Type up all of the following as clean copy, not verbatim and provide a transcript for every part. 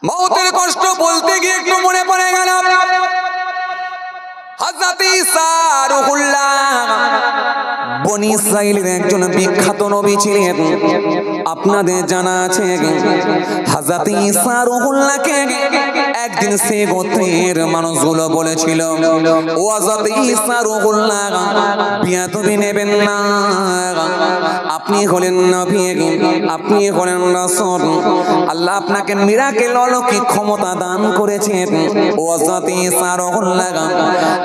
মওতের কষ্ট বলতে গিয়ে একটু মনে পড়ে গেল হযরত ঈসা রূহুল্লাহ বনি ইসরাইলের একজন বিখ্যাত নবী ছিলেন। আপনাদের জানা আছে হযরত ঈসা রূহুল্লাহকে একদিন সে গোত্রের মানুষগুলো বলেছিল, ও হযরত ঈসা রূহুল্লাহ বিয়াদবি নেবেন না, আপনি হলেন নবী, আপনি হলেন রাসূল, আল্লাহ আপনাকে মিরাকেল অলৌকিক ক্ষমতা দান করেছেন। ও হযরত ঈসা রূহুল্লাহ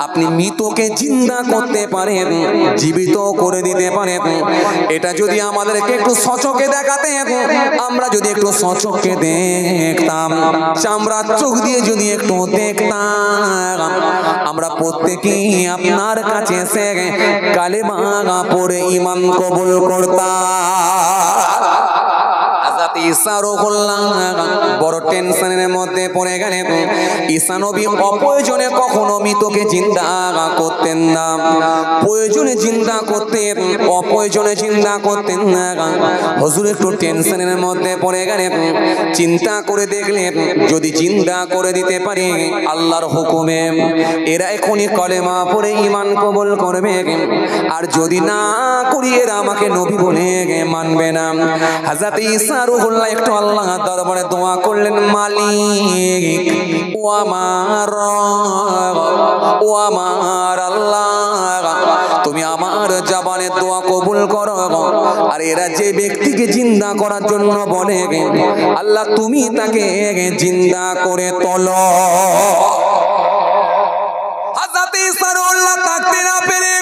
আপনি মৃতকে জিন্দা করতে পারেন, জীবিত করে দিতে পারেন। এটা যদি আমাদেরকে একটু সচক্ষে দেখাতেন, আমরা যদি একটু সচক্ষে দেখতাম, চামড়ার চোখ দিয়ে যদি একটু দেখতাম, আমরা প্রত্যেকেই আপনার কাছে এসে কালেমা পড়ে ঈমান কবুল করতাম। ঈসা রূহুল্লাহ বড় টেনশনের মধ্যে পড়ে গেলেন। ঈসা নবী অপ্রয়োজনে কখনো মৃতকে জিন্দা করতেন না, প্রয়োজনে জিন্দা করতেন, অপ্রয়োজনে জিন্দা করতেন না। হুজুর একটু টেনশনের মধ্যে পড়ে গেলেন, চিন্তা করে দেখলেন যদি জিন্দা করে দিতে পারি আল্লাহর হুকুমে এরা এখনই কলেমা পড়ে ঈমান কবুল করবে, আর যদি না করি এরা আমাকে নবী বলে মানবে না। হযরত ঈসা রূহুল্লাহ একটু আল্লাহ দরবারে দোয়া করলেন, মালিক ও আমার আল্লাহ, তুমি আমার জবানে দোয়া কবুল করো, আর এরা যে ব্যক্তিকে জিন্দা করার জন্য বলে আল্লাহ তুমি তাকে জিন্দা করে তোলো। হযরত ঈসা রূহুল্লাহ থাকতে না পেরে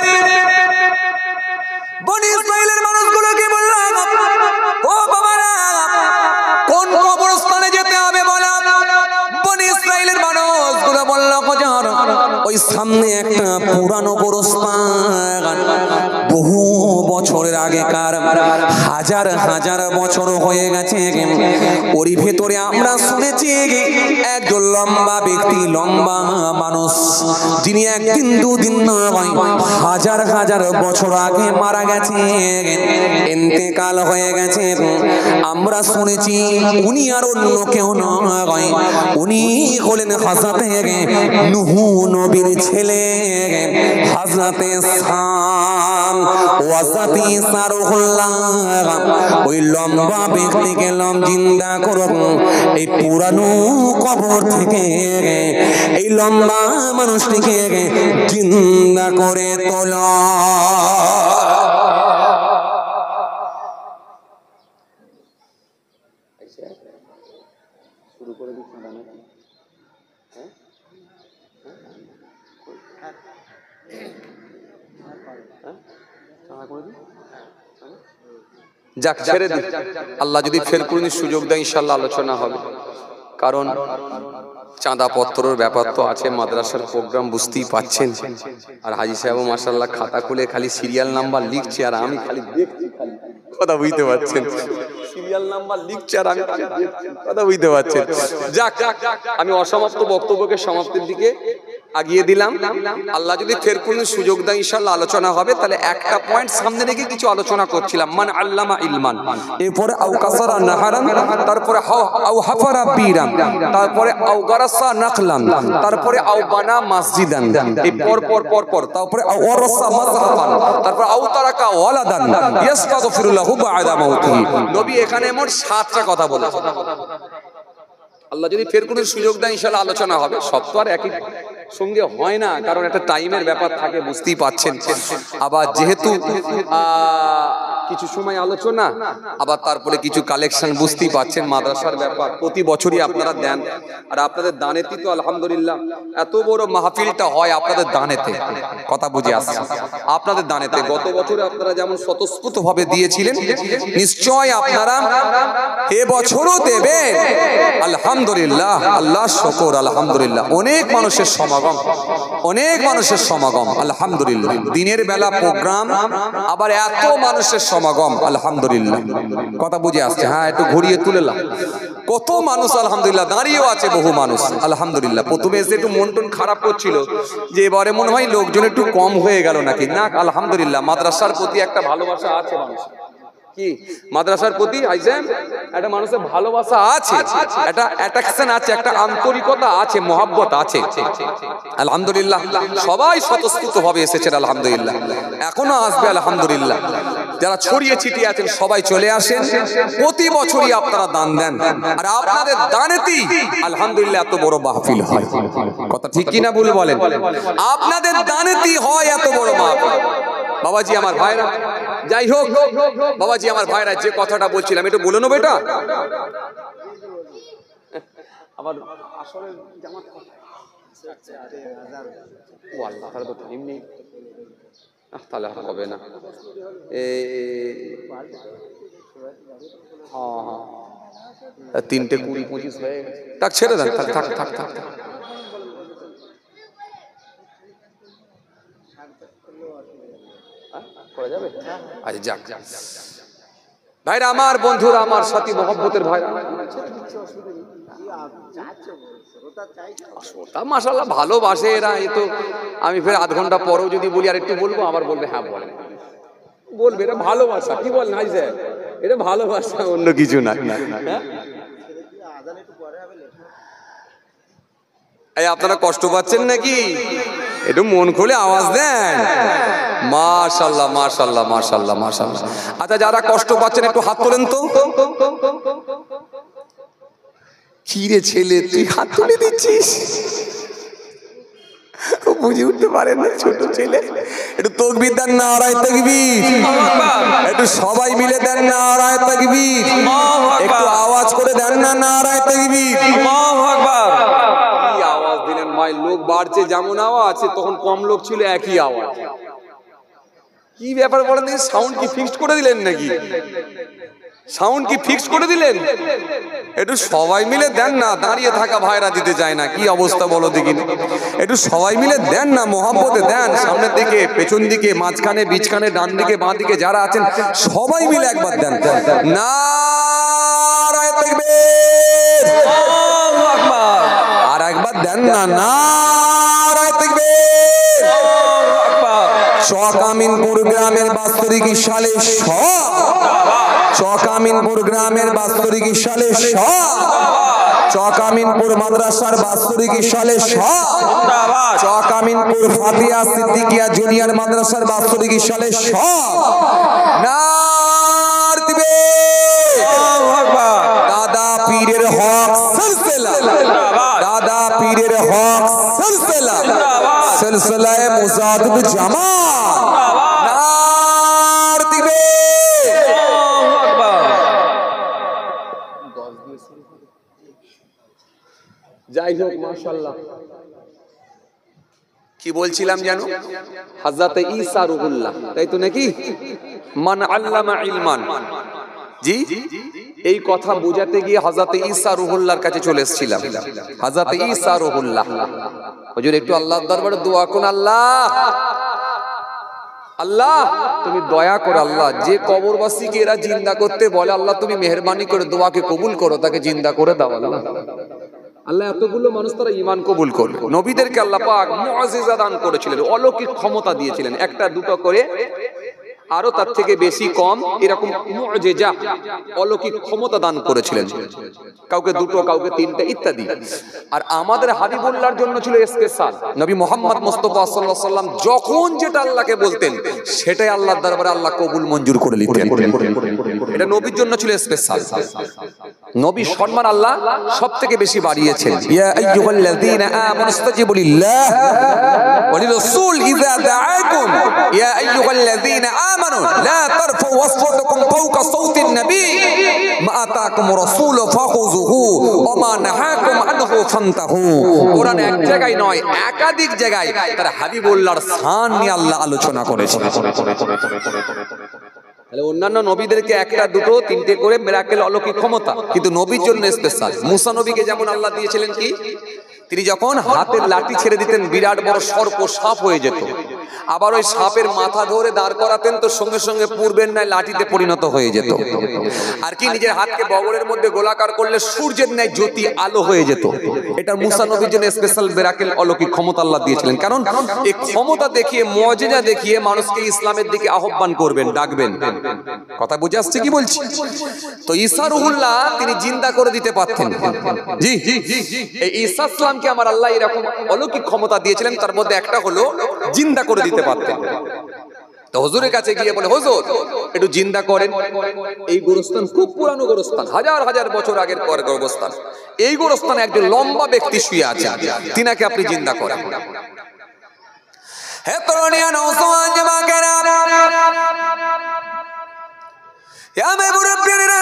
বনি ইসরাইলের মানুষগুলোকে বলল, ও বাবারা কোন কবরস্থানে যেতে হবে বলো। বনি ইসরাইলের মানুষগুলো বলল, হুজুর ওই সামনে একটা পুরানো কবরস্থান, বহু বছরের আগেকার, হাজার হাজার বছর হয়ে গেছে, ওর ভেতরে আমরা শুনেছি একজন লম্বা ব্যক্তি, লম্বা মানুষ, যিনি একদিন দুদিন নয় হাজার হাজার বছর আগে মারা গেছে, ইন্তেকাল হয়ে গেছে। আমরা শুনেছি উনি আর অন্য কেউ নয়, উনি হলেন হযরত নূহ নবীর ছেলে হযরত শাম। হযরত ঈসা রূহুল্লাহ ওই লম্বা ব্যক্তিকে জিন্দা করো, এই পুরানো কবর থেকে এই লম্বা মানুষটিকে জিন্দা করে তোলো। শুরু করে দিচ্ছি যাক ছেড়ে দিন, আল্লাহ যদি ফের কোনদিন সুযোগ দেয় ইনশাআল্লাহ আলোচনা হবে। কারণ চাঁদা পত্রের ব্যাপার তো আছে, মাদ্রাসার প্রোগ্রাম বুঝতেই পাচ্ছেন। আর হাজী সাহেব মাশাআল্লাহ খাতা খুলে খালি সিরিয়াল নাম্বার লিখছে, আর আমি খালি দেখছি, খালি কথা বুঝতে পারছেন, সিরিয়াল নাম্বার লিখছে আর আমি কথা বুঝতে পারছেন। যাক আমি অসমাপ্ত বক্তব্যকে সমাপ্তির দিকে আগিয়ে দিলাম। আল্লাহ যদি ফের কোন সুযোগ দেয় ইনশাআল্লাহ আলোচনা হবে। তাহলে একটা পয়েন্ট সামনে রেখে কিছু আলোচনা করছিলাম, মান আল্লামা ইলমান, এরপরে আও কাসারা নাহারান, তারপরে আও হাফারা বীরান, তারপরে আও গারাসা নাখলান, তারপরে আও বানা মসজিদান, এই পর পর পর পর, তারপরে আও ওয়ারাসা মাযহাবান, তারপরে আও তারাকা ওয়ালাদান ইস্তাগফিরুল্লাহু বা'দা মাউতিহি। নবী এখানে মোট 7টা কথা বলেছেন। আল্লাহ যদি ফের কোন সুযোগ দেয় ইনশাআল্লাহ আলোচনা হবে। সব তো আর একই সঙ্গে হয় না, কারণ একটা টাইমের ব্যাপার থাকে, বুঝতেই পাচ্ছেন। আবার যেহেতু কিছু সময় আলোচনা, আবার তারপরে কিছু কালেকশন, বুঝতেই পাচ্ছেন মাদ্রাসার ব্যাপার, প্রতি বছরই আপনারা দেন, আর আপনাদের দানেতেই তো আলহামদুলিল্লাহ এত বড় মাহফিলটা হয় আপনাদের দানেতে, কথা বুঝে আসছে, আপনাদের দানেতে। গত বছরে আপনারা যেমন স্বতঃস্ফূর্ত ভাবে দিয়েছিলেন, নিশ্চয় আপনারা এবছরও দেবেন আলহামদুলিল্লাহ। আল্লাহ শুকর, আলহামদুলিল্লাহ। অনেক মানুষের সমাগম, অনেক মানুষের সমাগম আলহামদুলিল্লাহ। দিনের বেলা প্রোগ্রাম, আবার এত মানুষের সমাগম আলহামদুলিল্লাহ, কথা বুঝে আসছে। হ্যাঁ একটু ঘুরিয়ে তুলেলাম, কত মানুষ আলহামদুলিল্লাহ, দাঁড়িয়েও আছে বহু মানুষ আলহামদুলিল্লাহ। প্রথমে এসে একটু মন টন খারাপ করছিল যে এবারে মনে হয় লোকজন একটু কম হয়ে গেল নাকি, না আলহামদুলিল্লাহ মাদ্রাসার প্রতি একটা ভালোবাসা আছে মানুষ। কি কি মাদ্রাসার প্রতি আইজেন একটা মানুষের ভালোবাসা আছে, একটা অ্যাট্রাকশন আছে, একটা আন্তরিকতা আছে, মহব্বত আছে। আলহামদুলিল্লাহ সবাই স্বতঃস্ফূর্তভাবে এসেছেন, আলহামদুলিল্লাহ এখনো আসবে আলহামদুলিল্লাহ। যারা ছড়িয়ে ছিটিয়ে আছেন সবাই চলে আসেন, প্রতি বছরই আপনারা দান দেন, আর আপনাদের দানেতেই আলহামদুলিল্লাহ এত বড় মাহফিল হয়। কথা ঠিক কিনা ভুল বলেন? আপনাদের দানেতেই হয় এত বড় মাহফিল। বাবাজি আমার ভাইরা, যাই হোক বাবাজি আমার ভাইরা, যে কথাটা বলছিলাম একটু বলে নেবো। এটা আবার আসলে জামাত ও আল্লাহ, তাহলে তো টাইম নেই, তাহলে আর হবে না। হ্যাঁ 3:20-25 হয়ে গেছে, থাক ছেড়ে দেন, থাক থাক থাক থাক। করা যাবে? আচ্ছা যাক ভাইরা আমার, বন্ধুরা আমার, সাথী মহব্বতের ভাইরা, মাশাআল্লাহ ভালোবাসে এরা। এই তো আমি ফের আধ ঘন্টা পরেও যদি বলি আর একটু বলবো, আবার বলবে হ্যাঁ বলেন, বলবে এটা ভালোবাসা। কি বলেন ভাই স্যার, এটা ভালোবাসা, অন্য কিছু না। এই আপনারা কষ্ট পাচ্ছেন নাকি? একটু মন খুলে আওয়াজ দেন। মাশাআল্লাহ মাশাআল্লাহ মাশাআল্লাহ মাশাআল্লাহ। আচ্ছা যারা কষ্ট পাচ্ছেন একটু হাত তোলেন তো। কি রে ছেলে, তুই হাত তুলে দিচ্ছিস? বুঝে উঠতে পারে না ছোট ছেলে। একটু তাকবীর দেন, নারায়ে তাকবীর। একটু সবাই মিলে দেন নারায়ে তাকবীর। একটু আওয়াজ করে দেন না নারায়ে তাকবীর। আল্লাহু আকবার। কি আওয়াজ দিলেন ভাই, লোক বাড়ছে যেমন আওয়াজ, তখন কম লোক ছিল একই আওয়াজ। কি ব্যাপার বলেন দেখি, সাউন্ড কি ফিক্সড করে দিলেন নাকি? সাউন্ড কি ফিক্স করে দিলেন? একটু সবাই মিলে দেন না, দাঁড়িয়ে থাকা ভাইরা দিতে চায় না, কি অবস্থা বলো দেখি। একটু সবাই মিলে দেন না, মহব্বতে দেন। সামনের দিকে, পেছন দিকে, মাঝখানে, বিচখানে, ডান দিকে, বাঁ দিকে যারা আছেন সবাই মিলে একবার দেন নারায়ে তাকবীর। আল্লাহু আকবার। আর একবার দেন না নারায়ে তাকবীর। আল্লাহু আকবার। চকামিনপুর গ্রামের 72 সালে চকামিনপুর গ্রামের 72 সালে চকামিনপুর মাদ্রাসার 72 সালে চকামিনপুর ফাতিয়া সিদ্দিকিয়া জুনিয়র মাদ্রাসার 72 সালে নারে তাকবীর। আল্লাহু আকবার। দাদা পীরের হক সিলসিলা, দাদা পীরের হক সিলসিলা, সিলসিলায়ে মুজাদ্দিদ জামাত, নারে তাকবীর। আল্লাহু আকবার। যাই হোক মাশাআল্লাহ, কি বলছিলাম জানো? হযরতে ঈসা রুহুল্লাহ, তাই তো নাকি? মান আল্লামা ইলমান। জি, এই কথা বোঝাতে গিয়ে হযরতে ঈসা রুহুল্লাহর কাছে চলে এসেছিলাম। হযরতে ঈসা রুহুল্লাহ, হুজুর একটু আল্লাহর দরবারে দোয়া করুন। আল্লাহ আল্লাহ তুমি দয়া করো, আল্লাহ যে কবরবাসীকে এরা জিন্দা করতে বলে, আল্লাহ তুমি মেহেরবানি করে দোয়াকে কবুল করো, তাকে জিন্দা করে দাও আল্লাহ। আল্লাহ এতগুলো মানুষ তারা ঈমান কবুল করবে। নবীদেরকে আল্লাহ পাক মুআজিজা দান করেছিলেন, অলৌকিক ক্ষমতা দিয়েছিলেন, একটা দুটো করে আরো তার থেকে বেশি কম এরকম মুআজিজা অলৌকিক ক্ষমতা দান করেছিলেন, কাউকে দুটো কাউকে তিনটা ইত্যাদি। আর আমাদের হাবিবুল্লাহর জন্য ছিল স্পেশাল। নবী মুহাম্মদ মুস্তাফা সাল্লাল্লাহু আলাইহি ওয়াসাল্লাম যখন যেটা আল্লাহকে বলতেন সেটাই আল্লাহর দরবারে আল্লাহ কবুল মঞ্জুর করে নিতেন। এটা নবীর জন্য ছিল স্পেশাল। নবী সম্মান আল্লাহ সবথেকে বেশি বাড়িয়েছেন। ইয়া আইয়ুহাল্লাযীনা আমানু ইসতাজিবু লিল্লাহ ওয়া লিরাসূল ইযা দাআকুম ইয়া আইয়ুহাল্লাযীনা আমানু লা তারফাউ আসওয়াতাকুম ফাওকা সাওতিন নবী মা আতাকুম রাসূলু ফাখুযুহু ওয়া মা নাহাকুম আনহু ফান্তাহু। কোরআন এক জায়গায় নয়, একাধিক জায়গায় তার হাবিবুল্লাহর শান নিয়ে আল্লাহ আলোচনা করেছেন। তাহলে অন্যান্য নবীদেরকে একটা দুটো তিনটে করে মিরাকেল অলৌকিক ক্ষমতা, কিন্তু নবীর জন্য স্পেশাল। মুসা নবীকে যেমন আল্লাহ দিয়েছিলেন কি, তিনি যখন হাতের লাঠি ছেড়ে দিতেন বিরাট বড় সর্প সাপ হয়ে যেত। আবার ওই সাপের মাথা ধরে দাঁড় করাতেন তো সঙ্গে সঙ্গে পূর্বের ন্যায় লাঠিতে পরিণত হয়ে যেত। আর কি নিজের হাতকে বগলের মধ্যে গোলাকার করলে সূর্যের ন্যায় জ্যোতি আলো হয়ে যেত। এটা মুসা নবীর জন্য স্পেশাল মিরাকেল অলৌকিক ক্ষমতা আল্লাহ দিয়েছিলেন। কারণ এই ক্ষমতা দেখিয়ে মুজিজা দেখিয়ে মানুষকে ইসলামের দিকে আহ্বান করবেন, ডাকবেন। কথা বুঝে আসছে কি বলছি? তো ঈসা রুহুল্লাহ তিনি জিন্দা করে দিতে পারতেন। জি এই ঈসা ইসলামকে আমার আল্লাহ এরকম অলৌকিক ক্ষমতা দিয়েছিলেন, তার মধ্যে একটা হলো জিন্দা করে দিতে পারতেন। তো হুজুরের কাছে গিয়ে বলে, হুজুর একটু জিন্দা করেন। এই গোরস্থান খুব পুরানো গোরস্থান, হাজার হাজার বছর আগের পর গোরস্থান। এই গোরস্থানে একজন লম্বা ব্যক্তি শুয়ে আছে, তিনাকে আপনি জিন্দা করেন। হে তরুণিয়া নওজওয়ান যুবকেরা, আমি মুরব্বিরা,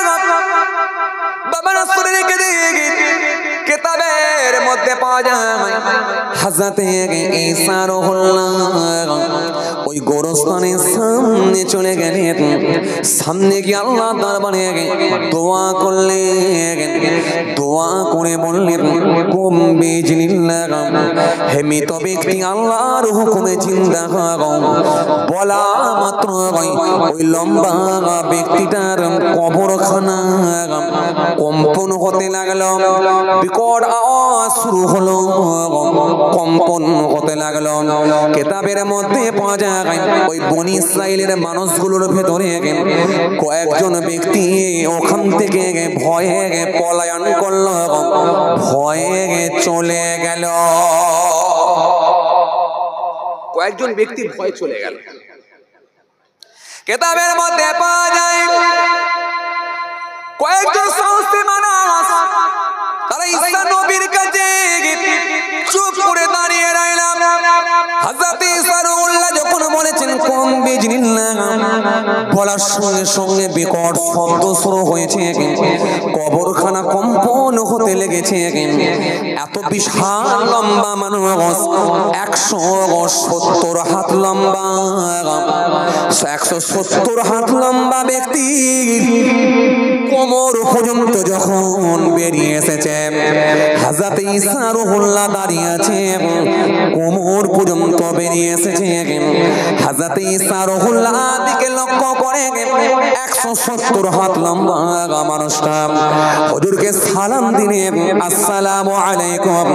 বাবা রাসূলের কিতাবের মধ্যে পাওয়া যায় হযরত ঈসা রুহুল্লাহ ওই গোরস্থানের সামনে চলে গেলেন। সামনে গিয়ে আল্লাহ দরবারে দোয়া করলেন। দোয়া করে বললেন, কুম বিজনিল্লাহ, হে মৃত ব্যক্তি আল্লাহর হুকুমে জিন্দা হও। বলা মাত্র ওই লম্বা ব্যক্তিটার কবরখানা কম্পন হতে লাগলো, বিকট আওয়াজ শুরু হলো, কম্পন হতে লাগলো। কিতাবের মধ্যে পাওয়া যায় ওই বনি ইসরাইলের মানুষগুলোর ভেতরে কয়েকজন ব্যক্তি ওখান থেকে ভয়ে পলায়ন করলো, ভয়ে চলে গেল। কয়েকজন ব্যক্তি ভয়ে চলে গেল। কিতাবের মধ্যে পাওয়া যায় কয়েকজন সাহসী মানুষ তারা ঈসা নবীর কাছে চুপ করে দাঁড়িয়ে রইলাম। হযরত ঈসা রুহুল্লাহ যখন বলেছেন কুম বিজনিল্লাহ, বলার সঙ্গে সঙ্গে বিকট শব্দ শুরু হয়েছে, কবরখানা কম্পন হতে লেগেছে। এত বিশাল লম্বা মানুষ, 170 হাত লম্বা, 170 হাত লম্বা ব্যক্তি কোমর পর্যন্ত যখন বেরিয়ে এসেছে, হযরত ঈসা রুহুল্লাহ দাঁড়িয়ে আছে, কোমর পর্যন্ত বেরিয়ে এসেছে। হযরত ঈসা রুহুল্লাহ দিকে লক্ষ্য করে 170 হাত লম্বা মানুষটা হুজুরকে সালাম দিলে, আসসালামু আলাইকুম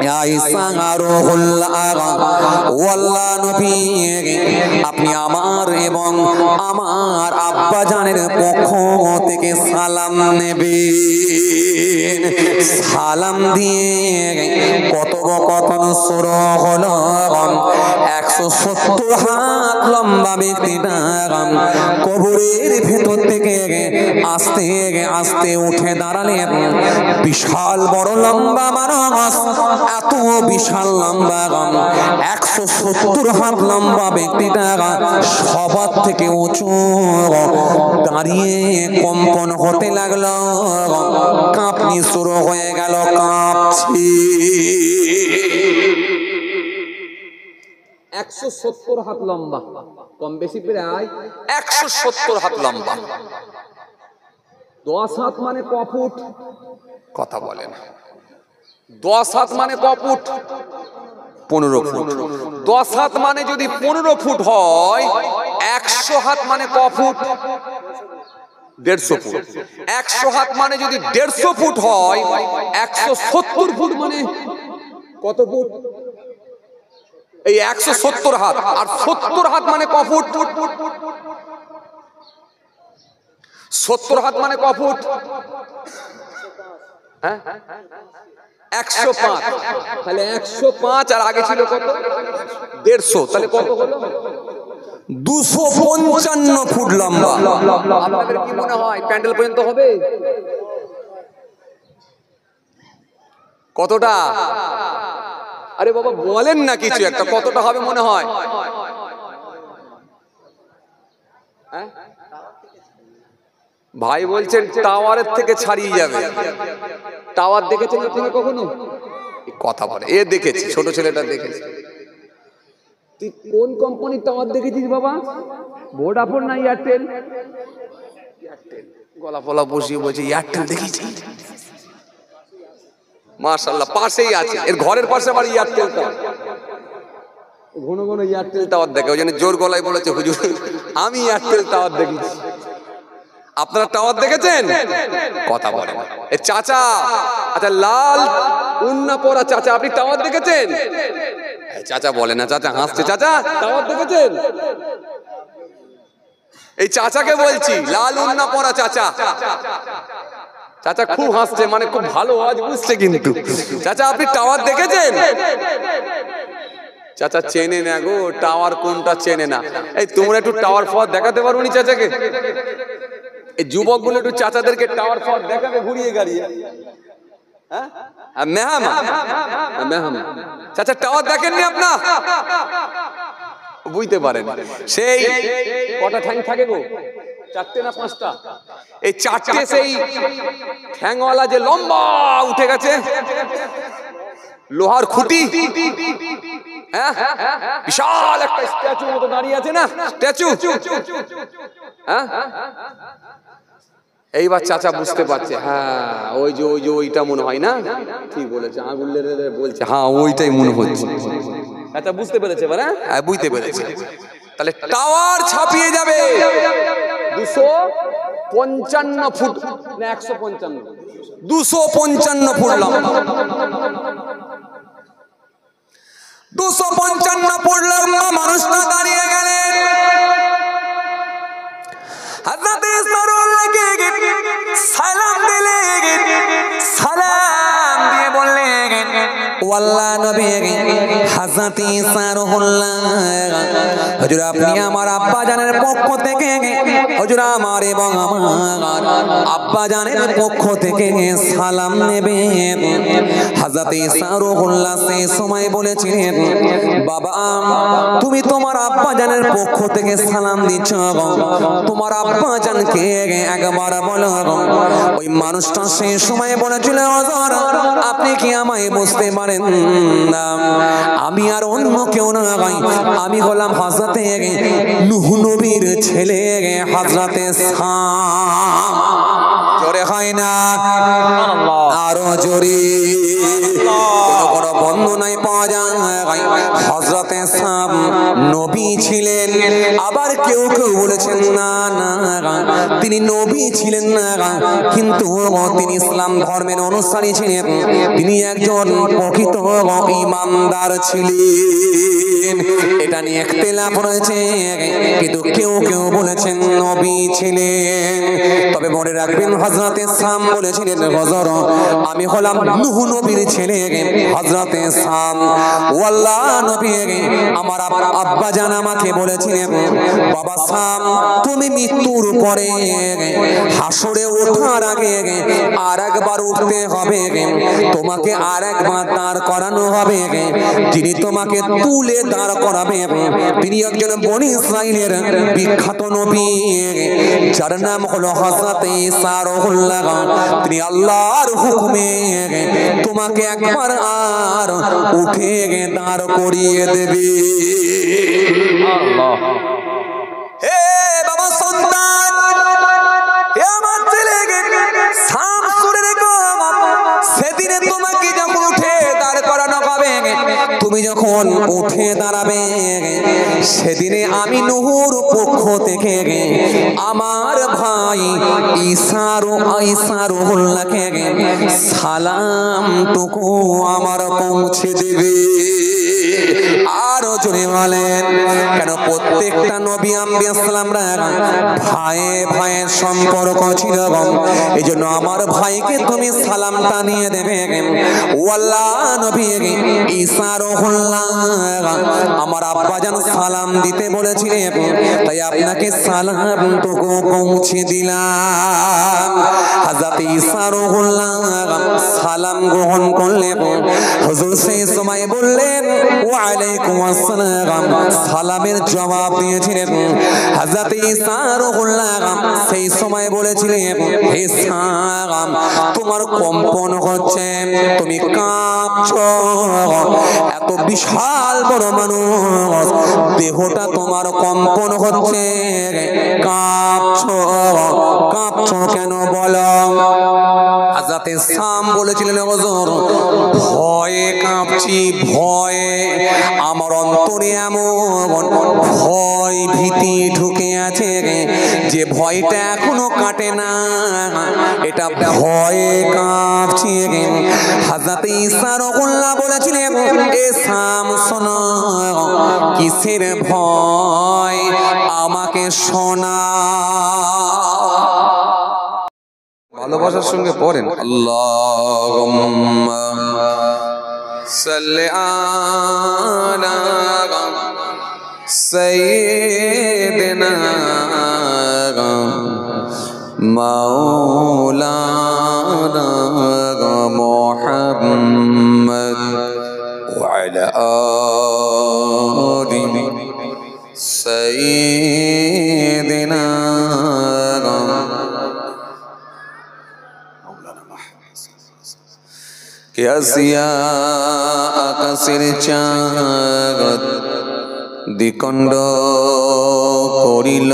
ইয়া ঈসা রুহুল্লাহ, ও আল্লাহর নবী, আপনি আমার এবং আমার আব্বা জানের পক্ষ থেকে সালাম নেবেন। সালাম দিয়ে কথোপকথন শুরু হলো। 170 হাত লম্বা ব্যক্তিটা কবরের ভেতর থেকে আস্তে আস্তে উঠে দাঁড়ালেন। বিশাল বড় লম্বা মানুষ, এত বিশাল লম্বা 170 হাত লম্বা ব্যক্তিটা সবার থেকে উঁচু দাঁড়িয়ে কম্পন হতে লাগলো, কাঁপনি শুরু হয়ে গেল, কাঁপছি। 170 হাত লম্বা, কম বেশি প্রায় 170 হাত লম্বা। 10 হাত মানে ক ফুট? কথা বলেন, 10 হাত মানে ক ফুট? 15 ফুট। 10 হাত মানে যদি 15 ফুট হয়, 100 হাত মানে ক ফুট? 150 ফুট। 100 হাত মানে যদি 150 ফুট হয়, 170 ফুট মানে কত ফুট? এই 170 হাত। আর 70 হাত মানে ক ফুট? 70 হাত মানে ক ফুট? হ্যাঁ, 105। তাহলে 105 আর আগে ছিল কত? 150। তাহলে কত হলো? 255 ফুট লম্বা। আপনাদের কি মনে হয় প্যান্ডেল পর্যন্ত হবে? কতটা? আরে বাবা বলেন না কিছু একটা, কতটা হবে মনে হয়? ভাই বলছেন টাওয়ারের থেকে ছাড়িয়ে যাবে। টাওয়ার দেখেছেন আপনি কখনো? কথা বলে, এ দেখেছি, ছোট ছেলেটা দেখেছি। তুই কোন কোম্পানির টাওয়ার দেখেছিস বাবা? ভোডাফোন না এয়ারটেল? গলা ফলা বসিয়ে বলছে এয়ারটেল দেখেছি। মাশাআল্লাহ, পাশেই আছে, এর ঘরের পাশে আবার এয়ারটেলটা। ঘন ঘন এয়ারটেল টাওয়ার দেখে, ওই জন্য জোর গলায় বলেছে হুজুর আমি এয়ারটেল টাওয়ার দেখেছি। আপনারা টাওয়ার দেখেছেন? কথা বলেন। এ চাচা, আচ্ছা লাল উন্না পরা চাচা, আপনি টাওয়ার দেখেছেন? চাচা বলে না, চাচা হাসছে। চাচা টাওয়ার দেখেছেন? এই চাচাকে বলছি, লাল উন্না পরা চাচা। চাচা খুব হাসছে, মানে খুব ভালো আওয়াজ বুঝছে কিন্তু। চাচা আপনি টাওয়ার দেখেছেন? চাচা চেনে না গো, টাওয়ার কোনটা চেনে না। এই তোমরা একটু টাওয়ার ফর দেখাতে পারো নি চাচাকে? এই যুবকগুলো একটু চাচাদেরকে টাওয়ার ফর দেখাবে ঘুরিয়ে গাড়িয়ে। হ্যাঁ মেহামা চাচা টাওয়ার দেখেননি আপনার? বুঝতে পারেন সেই কটা ঠ্যাং থাকে গো? 4টে না 5টা? এই 4টে সেই ঠ্যাংওয়ালা যে লম্বা উঠে গেছে লোহার খুঁটি, হ্যাঁ বিশাল একটা স্ট্যাচু মতো দাঁড়িয়ে আছে না, স্ট্যাচু। হ্যাঁ এইবার চাচা বুঝতে পারছে, হ্যাঁ ওই যে ওইটা মনে হয় না, ঠিক বলেছে, আঙুল বলছে হ্যাঁ ওইটাই মনে হচ্ছে। আচ্ছা বুঝতে পেরেছে? হ্যাঁ বুঝতে পেরেছে। তাহলে টাওয়ার ছাপিয়ে যাবে 255 ফুট না 155? 255 ফুট লম্বা। 255 ফুট লম্বা মানুষটা দাঁড়িয়ে গেলেন। হযরত ইসমাঈলকে সালাম দিলেন, সালাম দিয়ে বললেন ওয়াল্লাহ নবী হযরত ইসমাঈল, হুজুর আপনি আমার আব্বা জানের পক্ষ থেকে, হুজুর আমার এবং আমার আব্বা জানের পক্ষ থেকে সালাম নেবেন। হযরত ইসমাঈল সেই সময় বলেছিলেন, বাবা তুমি তোমার আব্বা জানের পক্ষ থেকে সালাম দিচ্ছ, তোমার আব্বা জানকে একবার বলো। ওই মানুষটা সেই সময় বলেছিল, হুজুর আপনি কি আমায় বুঝতে পারেন না? আমি আর অন্য কেউ না, আমি হলাম হযরতে নূহ নবীর ছেলে হযরতে শাম। জোরে হয় না? আরো জোরে। কোন বর্ণনায় পাওয়া যায় হযরতে শাম নবী ছিলেন, আবার কেউ কেউ বলেছেন না না তিনি নবী ছিলেন না, কিন্তু তিনি ইসলাম ধর্মের অনুসারী ছিলেন, তিনি একজন প্রকৃত ঈমানদার ছিলেন। এটা নিয়ে ইখতিলাফ রয়েছে, কিন্তু কেউ কেউ বলেছেন নবী ছিলেন। তবে মনে রাখবেন হযরতে শাম বলেছিলেন, হুজুর আমি হলাম নূহ নবীর ছেলে হযরতে শাম। ওয়াল্লাহ নবী আমার আব্বা জান আমাকে বলেছিলেন, বাবা শাম তুমি মৃত্যুর পরে হাসরে ওঠার আগে আরেকবার উঠতে হবে, তোমাকে আরেকবার দাঁড় করানো হবে, যিনি তোমাকে তুলে দাঁড় করাবে তিনি একজন বনী ইসরাইলের বিখ্যাত নবী, যার নাম হলো হযরত ঈসা রুহুল্লাহ। তিনি আল্লাহর হুকুমে তোমাকে একবার আর উঠে দাঁড় করিয়ে দেবে। আল্লাহ। হে বাবা সন্তান, হে আমার ছেলে শাম শুনে রেখো, সেদিনে তোমাকে যখন উঠে দাঁড় করানো হবে, তুমি যখন উঠে দাঁড়াবে, সেদিনে আমি নূহর পক্ষ থেকে আমার ভাই ঈসা রুহুল্লাহকে সালামটুকু আমার পৌঁছে দেবে। আরো জোরে বলেন, কেন প্রত্যেকটা নবী আম্বিয়া সালামরা ভাইয়ে ভাইয়ের সম্পর্ক ছিল, এই জন্য আমার ভাইকে তুমি সালামটা নিয়ে দেবে। ওয়াল্লাহ নবী ঈসা রুহুল্লাহ আমার আব্বাজান সালাম দিতে বলেছিলেন, তাই আপনাকে সালামটুকু পৌঁছে দিলাম। হযরত ঈসা রুহুল্লাহ সালাম গ্রহণ করলেন। হুজুর সেই সময় বললেন ওয়া আলাইকুম আসসালাম, সালামের জবাব দিয়েছিলেন। হযরত ঈসা রুহুল্লাহ সেই সময় বলেছিলেন, হে শাম তোমার কম্পন হচ্ছে, তুমি কাঁপছো, এত বিশাল বড় মানুষ, দেহটা তোমার কম্পন হচ্ছে, কাঁপছো কেন বলো? হযরত শাম বলেছিলেন, হুজুর ভয়ে কাঁপছি, ভয়ে আমার অন্তরে এমন ভয় ভীতি ঢুকে আছে যে ভয়টা এখনো কাটে না, এটা ভয়ে কাঁপছি। হযরত ঈসা রুহুল্লাহ বলেছিলেন, এ শামসুন কিসের ভয়, আমাকে শোনা। ভালোবাসার সঙ্গে পড়েন আল্লাহুম্মা সাল্লি আলা সাইয়্যিদিনা মাওলানা মুহাম্মদ ওয়া আলা আলি সাইয়্যিদিনা কে আসিয়া আকাশের চাঁদ দ্বিখণ্ড করিল,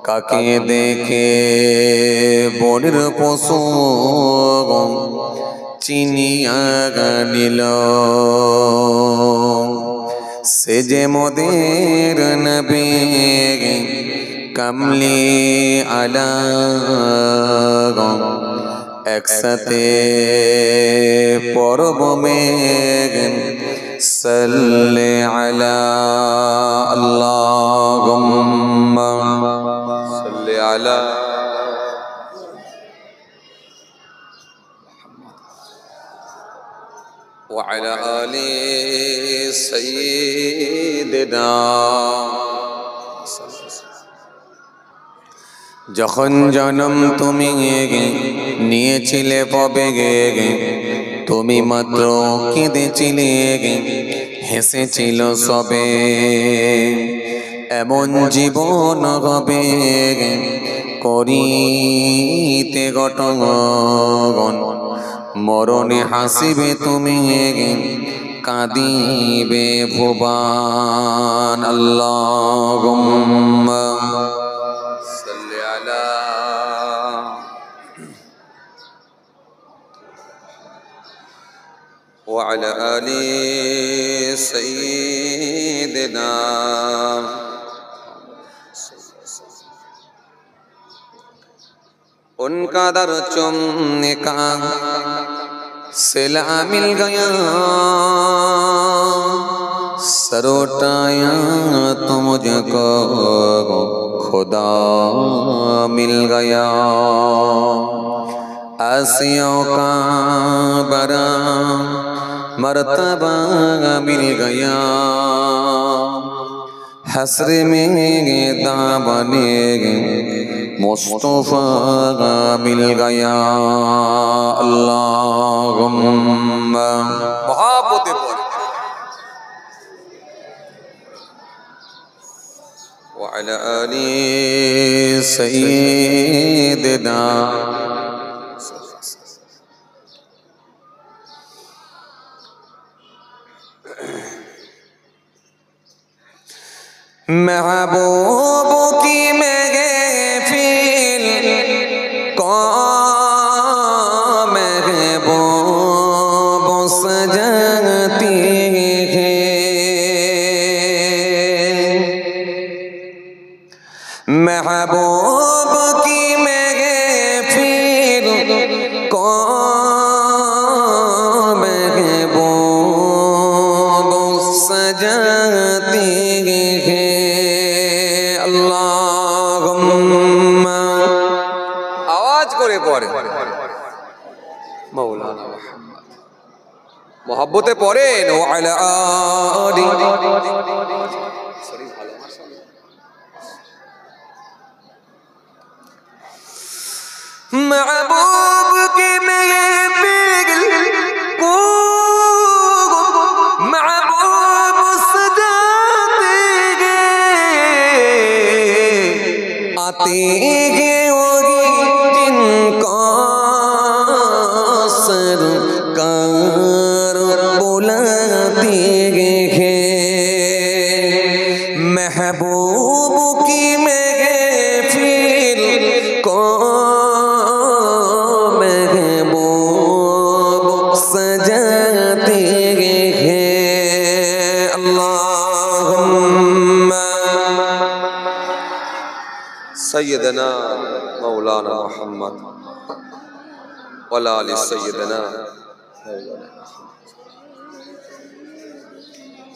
কাকে দেখে বনের পশু চিনিয়া নিল, সে যে মোদের নবী কামলি আলা, একসাথে পড়ব মেঘ সাল্লি আলা, আল্লাহুম্মা সাল্লি আলা ওয়া আলা আলি সাইয়্যিদিনা। যখন জন্ম তুমি নিয়েছিলে পবে তুমি মাত্র কেঁদেছিলে, হেসেছিল সবে, এমন জীবন হবে করিতে গঠন, মরণে হাসিবে তুমি কাঁদিবে ভুবন। আল্লাহুম্মা সাল্লি আলা ওয়া আলা আলি সাইয়্যিদিনা। उनका दर चुमने का सिला मिल गया, सर उठाया तो मुझको खुदा मिल गया, आसियों का बड़ा मर्तबा मिल गया, हसर में दामने मुस्तफा मिल गया। अल्लाहुम्मा मोहब्बते पढ़े व अला आली सय्यिदिना। महबूब की महफिल को महबूब सजाती है, महबूब की महफिल को महबूब सजाती है। अल्लाहुम्मा आवाज करे पड़े मौलाना मोहब्बते पड़ेन व अला आली महबूब के महफिल को महबूब सजाते हैं, आते हैं वही जिनको सरकार बुलाते हैं। महबूब की महफिल को सय्यदना मौलाना मुहम्मद वला आलि सय्यदना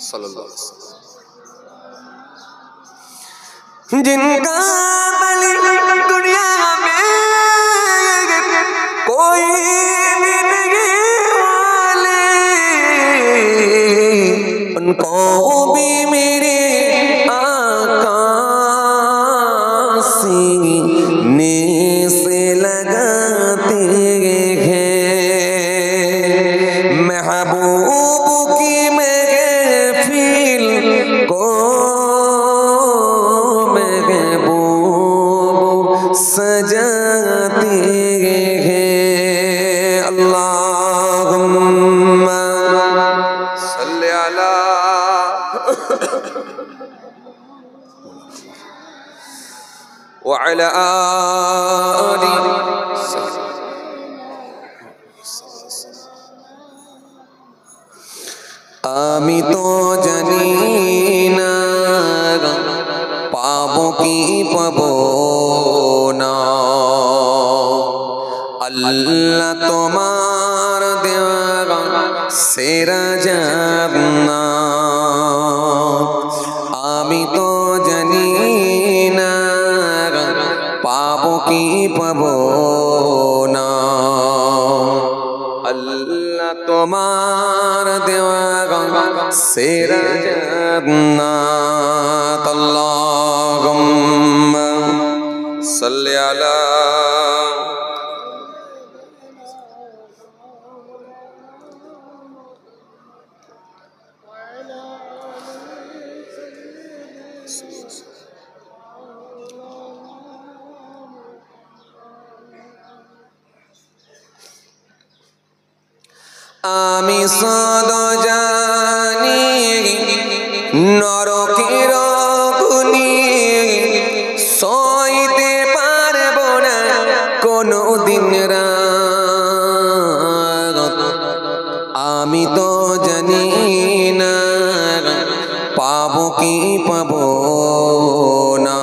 सल्लल्लाहु अलैहि वसल्लम। जिनका बलि दुनिया में कोई भी नहीं वाले, उनको भी मेरे आका सीने से लगाते हैं। महबूब की महफिल को महबूब सजाते हैं। अल्लाहुम्मा सल्ली अला व अला आलि। আমি তো জানি না পাবো কি পাবো না, আল্লাহ তোমার দেওয়া সেরা জান্নাত। আমি তো জানি না পাবো কি পাবো না, আল্লাহ তোমার দেওয়া সেরা জান্নাত। আল্লাহুম্মা সাল্লি আলা আমি সদ জানি নরকের গুনি সইতে পারবো না কোনো দিন রাত। আমি তো জানি না পাবো কি পাবো না,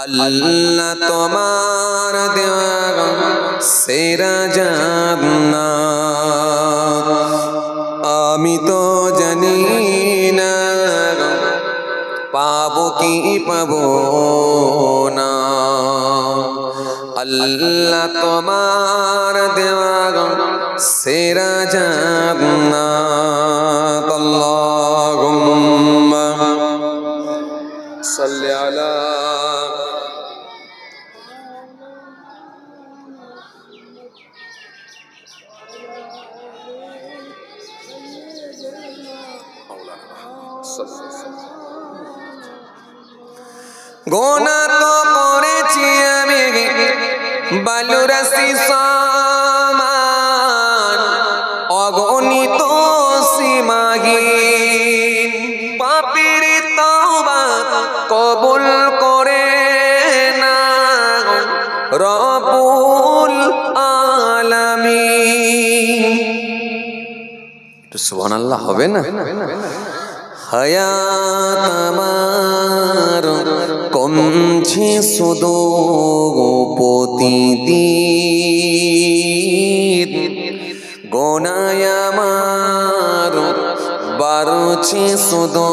আল্লাহ তোমার দেওয়া সেরা জান্নাত। আমি তো জানি না পাবো কি পাবো না, আল্লাহ তোমার দেওয়া সেরা জান্নাত। আল্লাহুম্মা সাল্লি আলা গোনা তো করেছি আমি বালুরাশি সমান, অগণিত সীমাহীন পাপীর তওবা কবুল করে না রব্বুল আলামিন। একটু সুবহানাল্লাহ হবে না? হায়াত আমার কমছে শুধু প্রতিদিন, গোনায় আমার বাড়ছে শুধু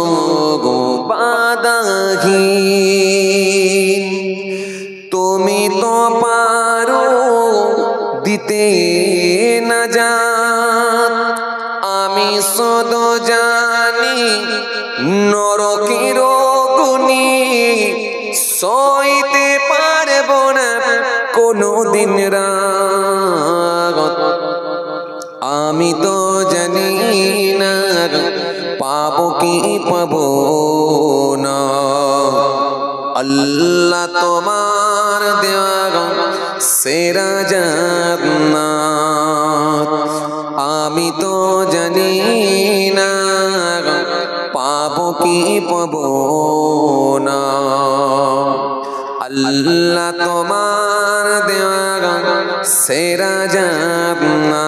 বাধাহীন। তুমি তো পারো দিতে নাজাত, আমি শুধু জানি নরকের গুনি সইতে পারবো না কোনো দিন রাত। আমি তো জানি না পাবো কি পাবো না, আল্লাহ তোমার দেওয়া সেরা জান্নাত। আমি তো জানি না পাবো কি পাবো না, আল্লাহ তোমার দেওয়া সেরা জান্নাত।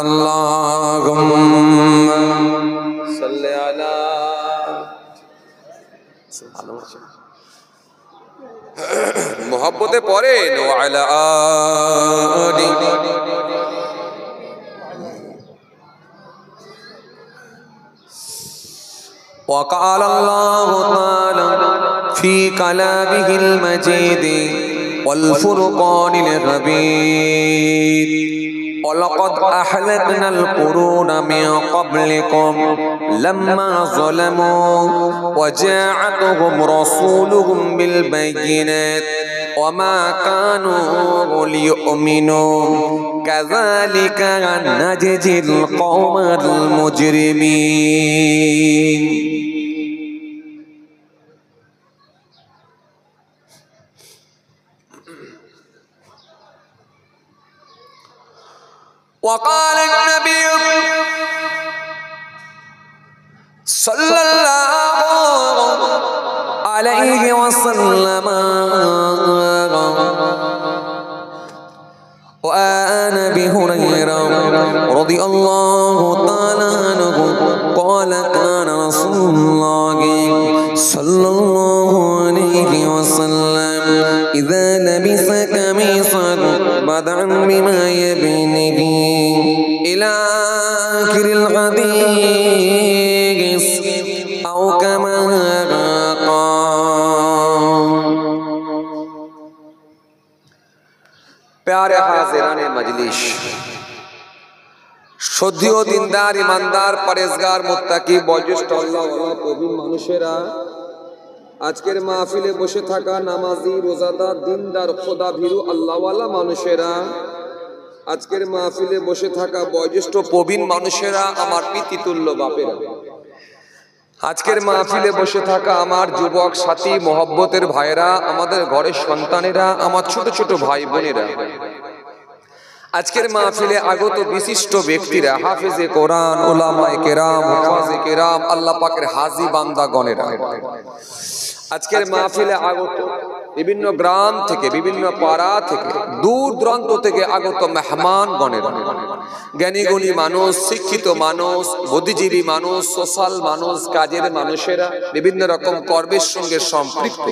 আল্লাহুম্মা সাল্লি আলা সুবহানাল্লাহ। মহব্বতে পড়েন ওয়া আলা আলি। وقال الله تعالى في كلامه المجيد والفرقان الحميد ولقد أهلكنا القرون من قبلكم لما ظلموا وجاءتهم رسولهم بالبينات وما كانوا ليؤمنوا كذلك نجزي القوم المجرمين. وقال النبي صلى الله عليه وسلم وعن ابي هريره رضي الله تعالى عنه قال كان رسول الله صلى الله عليه وسلم اذا لبس قميصا بدعا بما يبنيه الى اخر الحديث او كما प्यारे हाजिराने मजलिस, श्रद्धेय दिनदार ईमानदार परेजगार मुत्ताकी बयोज्येष्ठ আল্লাহওয়ালা প্রবীণ মানুষেরা, আজকের মাহফিলে বসে থাকা নামাজি রোজাদার দিনদার খোদা ভীরু আল্লাহওয়ালা মানুষেরা, আজকের মাহফিলে বসে থাকা বয়োজ্যেষ্ঠ প্রবীণ মানুষেরা, আমার পিতৃতুল্য বাপেরা, আজকের মাহফিলে বসে থাকা আমার যুবক সাথী মহব্বতের ভাইরা, আমাদের ঘরের সন্তানেরা, আমার ছোট ছোট ভাই বোনেরা, আজকের মাহফিলে আগত বিশিষ্ট ব্যক্তিরা, হাফেজে কোরআন, উলামায়ে কেরাম, মুফাজ্জির কেরাম, আল্লাহ পাকের হাজী বান্দাগণেরা, আজকের মাহফিলে আগত বিভিন্ন গ্রাম থেকে, বিভিন্ন পাড়া থেকে, দূর দূরান্ত থেকে আগত মেহমানগণেরা, জ্ঞানী গুণী মানুষ, শিক্ষিত মানুষ, বুদ্ধিজীবী মানুষ, সোশ্যাল মানুষ, কাজের মানুষেরা, বিভিন্ন রকম কর্মের সঙ্গে সম্পৃক্ত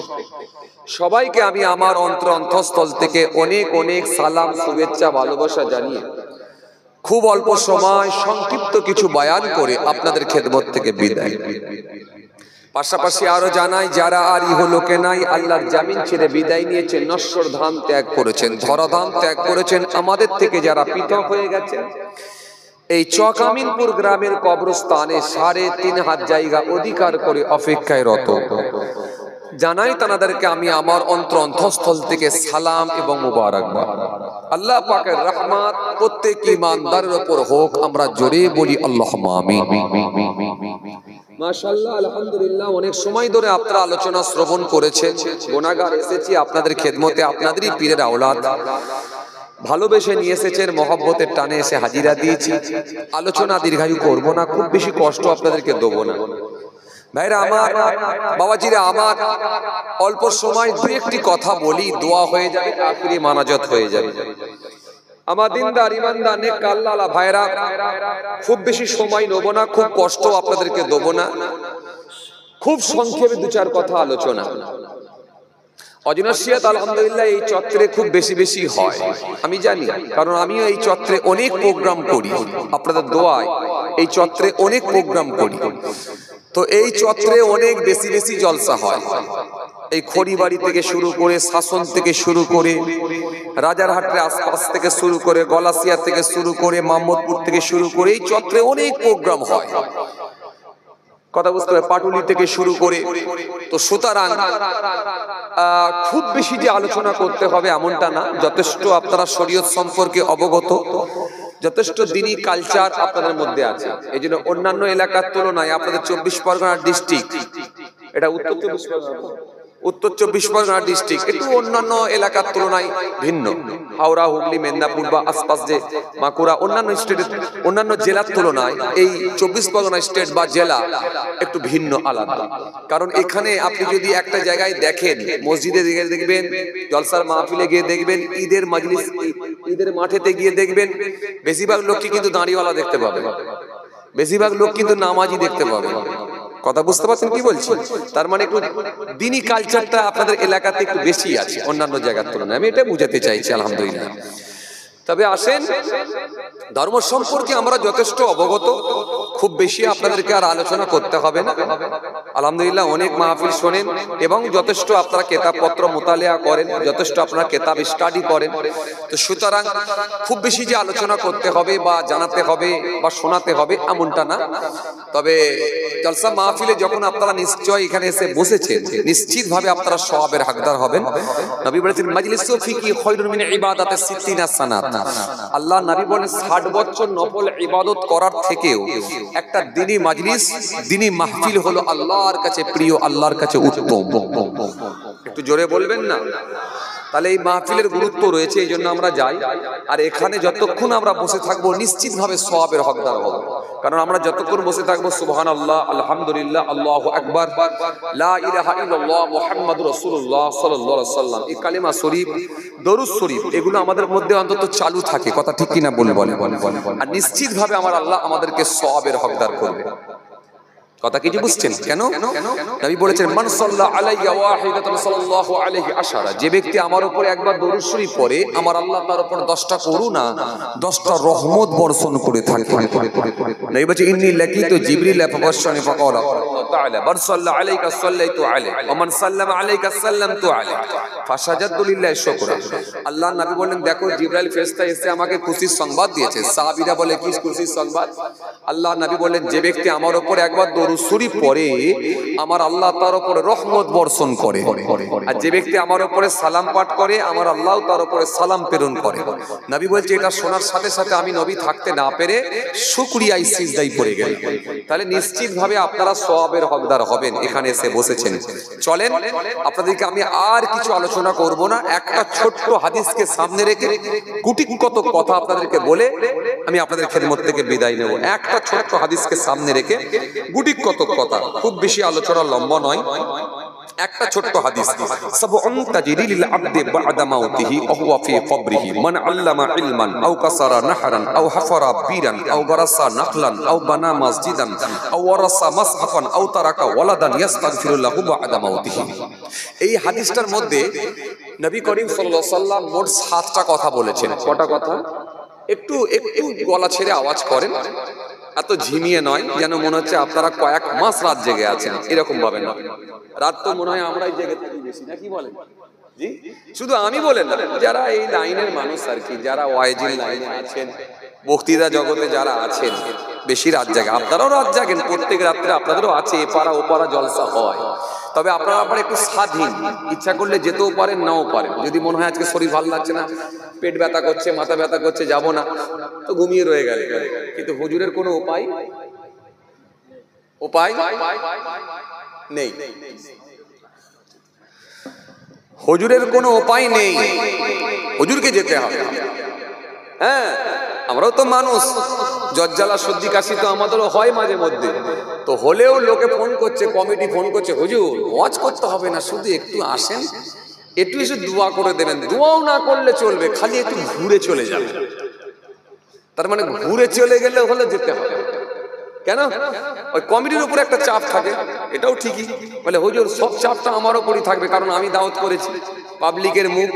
সবাইকে আমি আমার অন্তঃস্থল থেকে অনেক অনেক সালাম, শুভেচ্ছা, ভালোবাসা জানিয়ে খুব অল্প সময় সংক্ষিপ্ত কিছু বয়ান করে আপনাদের খেদমত থেকে বিদায়। পাশাপাশি আরো জানাই, যারা আর ইহলোকে নাই, আল্লাহর জামিন ছেড়ে বিদায় নিয়েছেন, নশ্বর ধাম ত্যাগ করেছেন, ধরাধাম ত্যাগ করেছেন, আমাদের থেকে যারা পৃথক হয়ে গেছেন, এই চকামিনপুর গ্রামের কবরস্থানে ৩.৫ হাত জায়গা অধিকার করে অপেক্ষায় রত, জানাই তাদেরকে আমি আমার অন্তঃস্থল থেকে সালাম এবং মুবারকবাদ। আল্লাহ পাকের রহমত প্রত্যেক ঈমানদারের উপর হোক, আমরা জোরে বলি আল্লাহুম্মা আমিন। মাশাআল্লাহ, আলহামদুলিল্লাহ, অনেক সময় ধরে আপনারা আলোচনা শ্রবণ করেছেন, গুনাহগার এসেছি আপনাদের খেদমতে, আপনাদেরই পীরের আওলাদ, ভালোবেসে নিয়ে এসেছেন, মহব্বতের টানে এসে হাজিরা দিয়েছি। আলোচনা দীর্ঘায়ু করব না, খুব বেশি কষ্ট আপনাদেরকে দেব না। ভাইরা আমার, বাবাজিরা আমার, অল্প সময় দু একটি কথা বলি, দোয়া হয়ে যাবে, আখিরি মানাজাত হয়ে যাবে। আমার দিনদার ঈমানদার নেক আল্লাহওয়ালা ভাইরা, খুব বেশি সময় নেব না, খুব কষ্ট আপনাদেরকে দেব না, খুব সংক্ষেপে দু চার কথা আলোচনা। অজনসিয়াত আলহামদুলিল্লাহ এই চত্বরে খুব বেশি বেশি হয়, আমি জানি, কারণ আমিও এই চত্বরে অনেক প্রোগ্রাম করি, আপনাদের দোয়ায় এই চত্বরে অনেক প্রোগ্রাম করি। তো এই চত্বরে অনেক বেশি বেশি জলসা হয়, এই খড়িবাড়ি থেকে শুরু করে, শাসন থেকে শুরু করে, রাজারহাটের আশপাশ থেকে শুরু করে, গলাসিয়া থেকে শুরু করে, মোহাম্মদপুর থেকে শুরু করে, এই চত্বরে অনেক প্রোগ্রাম হয়, কথা বুঝতে হবে, পাটুলি থেকে শুরু করে। তো সুতরাং খুব বেশি যে আলোচনা করতে হবে এমনটা না, যথেষ্ট আপনারা শরীয়ত সম্পর্কে অবগত, যথেষ্ট দিনই কালচার আপনাদের মধ্যে আছে। এই জন্য অন্যান্য এলাকার তুলনায় আপনাদের ২৪ পরগনা ডিস্ট্রিক্ট, এটা উত্তর ২৪ পরগনা, উত্তর ২৪ পরগনা ডিস্ট্রিক্ট একটু অন্যান্য এলাকার তুলনায় ভিন্ন। হাওড়া, হুগলি, মেদিনীপুর বা আশপাশ যে বাঁকুড়া, অন্যান্য স্টেটের, অন্যান্য জেলার তুলনায় এই ২৪ পরগনা স্টেট বা জেলা একটু ভিন্ন, আলাদা। কারণ এখানে আপনি যদি একটা জায়গায় দেখেন, মসজিদে গিয়ে দেখবেন, জলসার মাহফিলে গিয়ে দেখবেন, ঈদের মজলিস, ঈদের মাঠেতে গিয়ে দেখবেন, বেশিরভাগ লোককে কিন্তু দাঁড়িওয়ালা দেখতে পাবেন, বেশিরভাগ লোক কিন্তু নামাজি দেখতে পাবেন, কথা বুঝতে পারছেন কি বলছি? তার মানে একটু দিনী কালচারটা আপনাদের এলাকাতে একটু বেশি আছে অন্যান্য জায়গার তুলনায়, আমি এটা বুঝাতে চাইছি আলহামদুলিল্লাহ। তবে আসেন, ধর্ম সম্পর্কে আমরা যথেষ্ট অবগত, খুব বেশি আপনাদেরকে আর আলোচনা করতে হবে না। আলহামদুলিল্লাহ অনেক মাহফিল শোনেন এবং যথেষ্ট আপনারা কিতাবপত্র মোতালেয়া করেন, যথেষ্ট আপনারা কিতাব স্টাডি করেন। তো সুতরাং খুব বেশি যে আলোচনা করতে হবে বা জানাতে হবে বা শোনাতে হবে এমনটা না। তবে জলসা মাহফিলে যখন আপনারা নিশ্চয় এখানে এসে বসেছেন, নিশ্চিতভাবে আপনারা সওয়াবের হকদার হবেন। নবী বলেছেন মাজলিসু ফিকি খায়রুন মিন ইবাদাতিস সিত্তিনা সানাত। আল্লাহ নবী বলেন 60 বছর নফল ইবাদত করার থেকেও একটা দ্বীনি মাজলিস, দ্বীনি মাহফিল হলো আল্লাহর কাছে প্রিয়, আল্লাহর কাছে উত্তম। একটু জোরে বলবেন না? তাহলে এই মাহফিলের গুরুত্ব রয়েছে, এই জন্য আমরা যাই। আর এখানে যতক্ষণ আমরা বসে থাকবো নিশ্চিতভাবে সওয়াবের হকদার হব। কারণ আমরা যতক্ষণ বসে থাকবো সুবহানাল্লাহ, আলহামদুলিল্লাহ, আল্লাহু আকবার, লা ইলাহা ইল্লাল্লাহ, মুহাম্মাদুর রাসূলুল্লাহ সাল্লাল্লাহু আলাইহি ওয়াসাল্লাম, এই কালিমা শরীফ, দরুদ শরীফ, এগুলো আমাদের মধ্যে অন্তত চালু থাকে। কথা ঠিক কিনা বলেন? আর নিশ্চিতভাবে আমার আল্লাহ আমাদেরকে সওয়াবের হকদার করবে। কথা কি বুঝছেন? কেন? নবী বলেছেন মান সাল্লা আলাইয়া ওয়াহিদাতান সাল্লাল্লাহু আলাইহি আশারা, যে ব্যক্তি আমার উপরে একবার দরুদ শরীফ পড়ে, আমার আল্লাহ তার উপর 10টা করুণা, 10টা রহমত বর্ষণ করে থাকে। নবী বলেছেন ইন্নী লাকিতু জিবরিল ফাবাশশানি ফাকালা তাআলা বার সাল্লা আলাইকা সাল্লাইতু আলাইহি ওয়া মান সাল্লামা আলাইকা সাল্লামতু আলাইহি ফাসাজাদতু লিল্লাহি শুকরা। আল্লাহ নবী বলেন দেখো জিবরাইল ফেরেশতা এসে আমাকে খুশির সংবাদ দিয়েছে। সাহাবীরা বলে কি খুশির সংবাদ? আল্লাহ নবী বলেন যে ব্যক্তি আমার উপরে একবার দরুদ শরীফ পড়ে, আমার আল্লাহ তার উপরে রহমত বর্ষণ করে। আর যে ব্যক্তি আমার উপরে সালাম পাঠ করে, আমার আল্লাহ তার উপরে সালাম প্রেরণ করে। নবী বলছে এটা শোনার সাথে সাথে আমি নবী থাকতে না পেরে শুকরিয়ায় সিজদায় পড়ে গেলাম। তাহলে নিশ্চিতভাবে আপনারা সওয়াবের হকদার হবেন এখানে এসে বসেছেন। চলেন, আপনাদেরকে আমি আর কিছু আলোচনা করব না, একটা ছোট্ট হাদিসকে সামনে রেখে গুটি কত কথা আপনাদেরকে বলে আমি আপনাদের খেদমত থেকে বিদায় নেব। একটা ছোট্ট হাদিসকে সামনে রেখে গুটি কত কথা, খুব বেশি আলোচনা লম্বা নয়, একটা ছোট্ট হাদিস। সাবউন তাজরি লিল আবদি বা'দা মাউতিহি ওয়া হুয়া ফি কবরিহি মান আল্লামা ইলমান আও কাসারা নাহরান আও হাফারা বীরান আও গারাসা নাখলান আও বানা মসজিদান আও ওয়ারাসা মাসহাফান আও তারাকা ওয়ালাদান ইস্তাগফিরু লাহু বা'দা মাউতিহি। এই হাদিসটার মধ্যে নবী করিম সাল্লাল্লাহু আলাইহি ওয়াসাল্লাম মোট 7টা কথা বলেছেন। কটা কথা? একটু গলা ছেড়ে আওয়াজ করেন, এত ঝিমিয়ে নয় যেন মনে হচ্ছে আপনারা কয়েক মাস রাত জেগে আছেন, এরকম ভাবে না। রাত তো মনে হয় আমরাই জেগে থাকি বেশি, না কি বলেন? জি, শুধু আমি বলেন না, যারা এই লাইনের মানুষ আর কি, যারা ওয়াইজির লাইনে আছেন, বক্তৃতা জগতে যারা আছেন, বেশি রাত জাগে। আপনারাও রাত জাগেন, প্রত্যেক রাত্রে আপনাদেরও আছে এপারা ওপারা জলসা হয়। তবে আপনারা আবার একটু স্বাধীন, ইচ্ছা করলে যেতেও পারেন, নাও পারেন। যদি মনে হয় আজকে শরীর ভালো লাগছে না, পেট ব্যথা করছে, মাথা ব্যথা করছে, যাব না, তো ঘুমিয়ে রয়ে গেল। কিন্তু হুজুরের কোনো উপায় নেই, হুজুরের কোনো উপায় নেই, হুজুরকে যেতে হবে। হ্যাঁ, আমরাও তো মানুষ, জ্বরজ্বালা সর্দি কাশি তো আমাদেরও হয় মাঝে মধ্যে। তো হলেও লোকে ফোন করছে, কমিটি ফোন করছে, হুজুর ওয়াজ করতে হবে না, শুধু একটু আসেন, একটু এসে দোয়া করে দেবেন। দোয়াও না করলে চলবে, খালি একটু ঘুরে চলে যাবে। তার মানে ঘুরে চলে গেলে হলে যেতে হবে। কেন? ওই কমিটির উপরে একটা চাপ থাকে, এটাও ঠিকই। বলে হুজুর সব চাপটা আমার উপরই থাকবে, কারণ আমি দাওয়াত করেছি, পাবলিকের মুখ।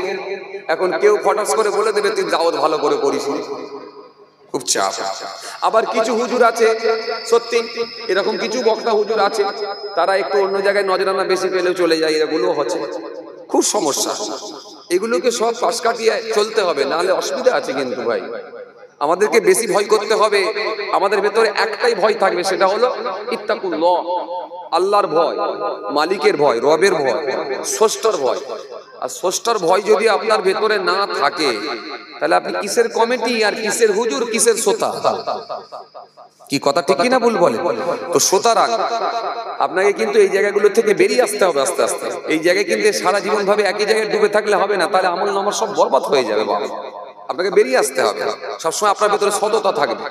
এখন কেউ ফটাস করে বলে দেবে তুই দাওয়াত ভালো করে করিস, খুব চাপ। আবার কিছু হুজুর আছে, সত্যি এরকম কিছু বক্তা হুজুর আছে, তারা একটু অন্য জায়গায় নজরানা বেশি পেলেও চলে যায়, এগুলো হচ্ছে খুব সমস্যা। এগুলোকে সব পাশ কাটিয়ে চলতে হবে, নাহলে অসুবিধা আছে। কিন্তু ভাই আমাদেরকে বেশি ভয় করতে হবে। আমাদের ভেতরে একটাই ভয় থাকবে, সেটা হলো ইত্তাকুল্লাহ, আল্লাহর ভয়, মালিকের ভয়, রবের ভয়, স্রষ্টার ভয়। আর স্রষ্টার ভয় যদি আপনার ভেতরে না থাকে, তাহলে আপনি কিসের কমিটি আর কিসের হুজুর, কিসের শ্রোতা? কি কথা ঠিক কিনা ভুল বলে? তো সুতরাং আপনাকে কিন্তু এই জায়গাগুলো থেকে বেরিয়ে আসতে হবে আস্তে আস্তে। এই জায়গায় কিন্তু সারা জীবন ভাবে একই জায়গায় ডুবে থাকলে হবে না, তাহলে আমল নামার সব বরবাদ হয়ে যাবে। বাবা, আপনাকে বেরিয়ে আসতে হবে। সবসময় আপনার ভেতরে সততা থাকবে,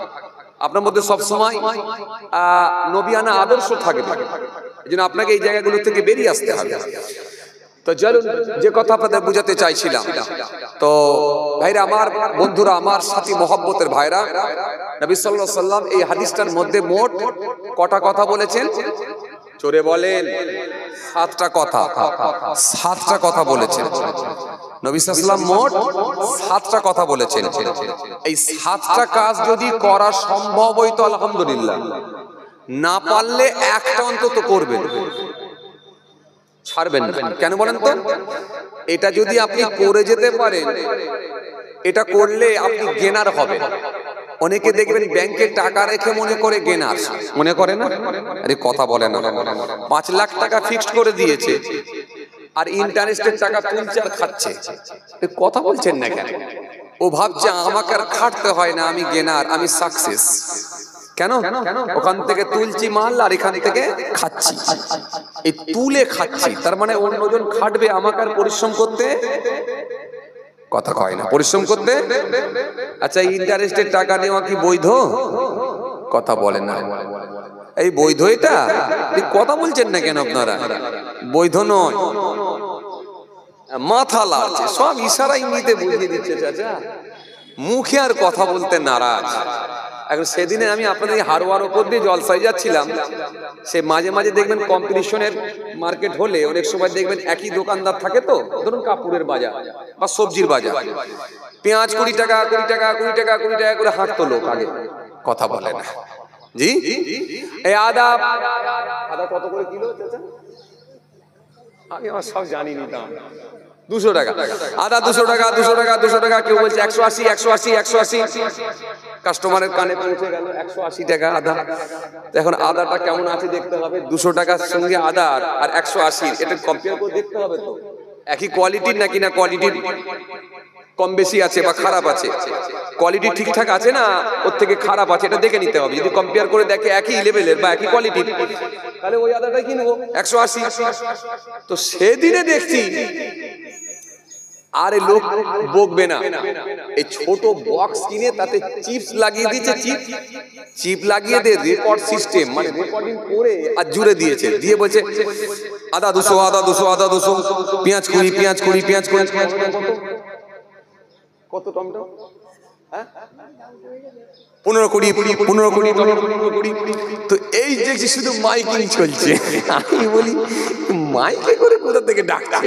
আপনার মধ্যে সবসময় নবিয়ানা আদর্শ থাকবে। এই জন্য আপনাকে এই জায়গাগুলো থেকে বেরিয়ে আসতে হবে। তো চলুন, যে কথা আপনাদের বুঝাতে চাইছিলাম, তো ভাইরা আমার, বন্ধুরা আমার, সাথী মহব্বতের ভাইরা, নবী সাল্লাল্লাহু আলাইহি ওয়াসাল্লাম এই হাদিসটার মধ্যে মোট কটা কথা বলেছেন? চোরে বলেন সাতটা কথা, সাতটা কথা বলেছেন নবী সাল্লাল্লাহু আলাইহি ওয়াসাল্লাম। মোট সাতটা কথা বলেছেন। এই সাতটা কাজ যদি করা সম্ভব হয় তো আলহামদুলিল্লাহ, না পারলে একটা অন্তত করবেন, ছাড়বেন না। কেন বলেন তো? এটা যদি আপনি করে যেতে পারেন, এটা করলে আপনি গেনার হবেন। অনেকে দেখবেন ব্যাংকে টাকা রেখে মনে করে গেনার, মনে করে না? আরে কথা বলে না। 5 লাখ টাকা ফিক্সড করে দিয়েছে আর ইন্টারেস্টের টাকা তুলছে আর খাচ্ছে, কথা বলছেন না কেন? ও ভাবছে আমাকে আর খাটতে হয় না, আমি গেনার, আমি সাকসেস। কেন? ওখান থেকে তুলছি মাল আর এখান থেকে খাচ্ছি, এই তুলে খাচ্ছি, তার মানে অন্যজন খাটবে, আমাকে আর পরিশ্রম করতে, কথা কয় না, পরিশ্রম করতে। আচ্ছা, ইন্টারেস্টের টাকা নেওয়া কি বৈধ? কথা বলেন না। এই বৈধ এটা? কথা বলছেন না কেন আপনারা? বৈধ নয়, মাথা লাগছে, সব ইশারা ইঙ্গিতে বুঝিয়ে দিচ্ছে চাচা, মুখে আর কথা বলতে নারাজ। এখন সেদিনে আমি আপনাদের হারোয়ার ওপর দিয়ে জলসায় যাচ্ছিলাম, সে মাঝে মাঝে দেখবেন কম্পিটিশনের মার্কেট হলে অনেক সময় দেখবেন একই দোকানদার থাকে, তো ধরুন কাপড়ের বাজার বা সবজির বাজার, পেঁয়াজ 20 টাকা 20 টাকা 20 টাকা 20 টাকা করে হাঁটতো লোক আগে, কথা বলে না। জি, এই আদা কত করে কিলো চাচা? আমি আমার সব জানি না দাম। 200 টাকা আদা, 200 টাকা 200 টাকা 200 টাকা, কেউ বলছে 180 180 180, কাস্টমারের কানে পৌঁছে গেল 180 টাকা আদা। এখন আদাটা কেমন আছে দেখতে হবে, 200 টাকার সঙ্গে আদা আর 180, এটা কম্পেয়ার করে দেখতে হবে তো একই কোয়ালিটির নাকি না কোয়ালিটির কম বেশি আছে বা খারাপ আছে, কোয়ালিটি ঠিকঠাক আছে না ওর থেকে খারাপ আছে, এটা দেখে নিতে হবে। যদি কম্পেয়ার করে দেখে একই লেভেলের বা একই কোয়ালিটির, তাহলে ওই আদাটাই কিনবো 180। তো সেদিনে দেখছি আরে লোক বকবে না, এই ছোট বক্স কিনে তাতে চিপস লাগিয়ে দিয়েছে, চিপ লাগিয়ে দিয়ে রেকর্ড সিস্টেম, মানে রেকর্ডিং করে আর জুড়ে দিয়েছে, দিয়ে বলছে আদা 200 আদা 200 আদা 200, পেঁয়াজ 20 পেঁয়াজ 20 পেঁয়াজ 20, কত টমেটো? 15-20। তো এই যে শুধু মাইকিং চলছে, আমি বলি মাইকে করে কোথা থেকে ডাকছে,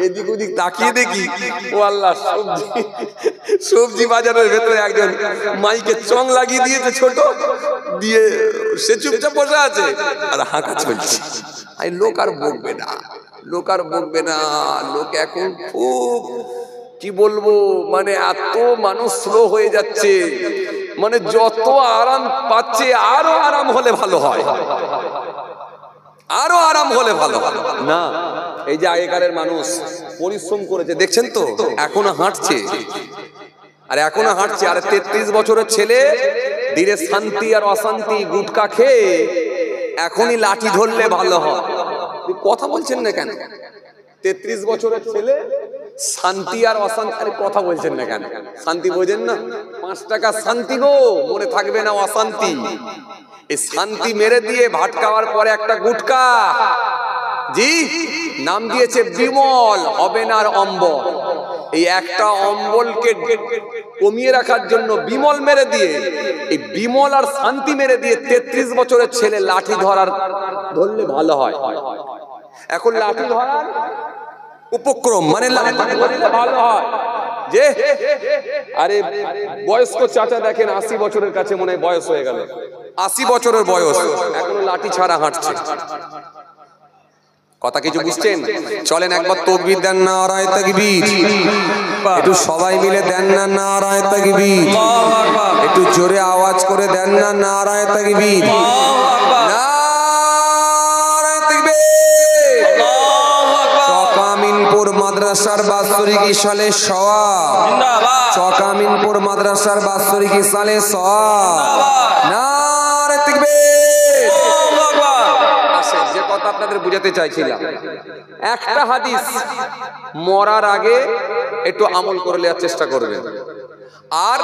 এদিক ওদিক তাকিয়ে দেখি ও আল্লাহ, সবজি বাজারের ভেতরে একজন মাইকে চং লাগিয়ে দিয়েছে ছোট, দিয়ে সে চুপচাপ বসে আছে আর হাঁকা চলছে। আর লোক আর বকবে না, লোক আর বকবে না। লোক এখন খুব কি বলবো, মানে এত মানুষ স্লো হয়ে যাচ্ছে, মানে যত আরাম পাচ্ছে আরো আরাম হলে ভালো হয়, আরো আরাম হলে ভালো না। এই যে আগেকারের মানুষ পরিশ্রম করেছে দেখছেন তো, এখনো হাঁটছে, আর এখনো হাঁটছে। আর 33 বছরের ছেলে ধীরে শান্তি আর অশান্তি গুটকা খেয়ে এখনই লাঠি ধরলে ভালো হয়, কথা বলছেন না কেন? 33 বছরের ছেলে শান্তি আর অশান্তি, আরে কথা বলছেন না কেন? শান্তি বোঝেন না? 5 টাকা শান্তি গো, মনে থাকবে না অশান্তি। এই শান্তি মেরে দিয়ে ভাত খাওয়ার পরে একটা গুটকা, জি নাম দিয়েছে বিমল, হবে না আর অম্বল। এই একটা অম্বলকে কমিয়ে রাখার জন্য বিমল মেরে দিয়ে, এই বিমল আর শান্তি মেরে দিয়ে 33 বছরের ছেলে লাঠি ধরলে ভালো হয়। এখন লাঠি ধরার উপক্রম, মানে ভালো হয় যে, আরে বয়স্ক চাচা দেখেন 80 বছরের কাছে মনে হয় বয়স হয়ে গেল, 80 বছরের বয়স, এখনো লাঠি ছাড়া হাঁটছে। কথা কিছু বুঝছেন? চলেন একবার তাকবীর দেন, নারায়ে তাকবীর, একটু সবাই মিলে দেন না নারায়ে তাকবীর, একটু জোরে আওয়াজ করে দেন না নারায়ে তাকবীর, চকামিনপুর মাদ্রাসার বাৎসরিক ইশালে সওয়াব, চকামিনপুর মাদ্রাসার বাৎসরিক ইশালে সওয়াব, নারে তাকবীর। আসেন, যে কথা আপনাদের বুঝাতে চাইছিলাম, একটা হাদিস মরার আগে একটু আমল করে নেওয়ার চেষ্টা করবেন, আর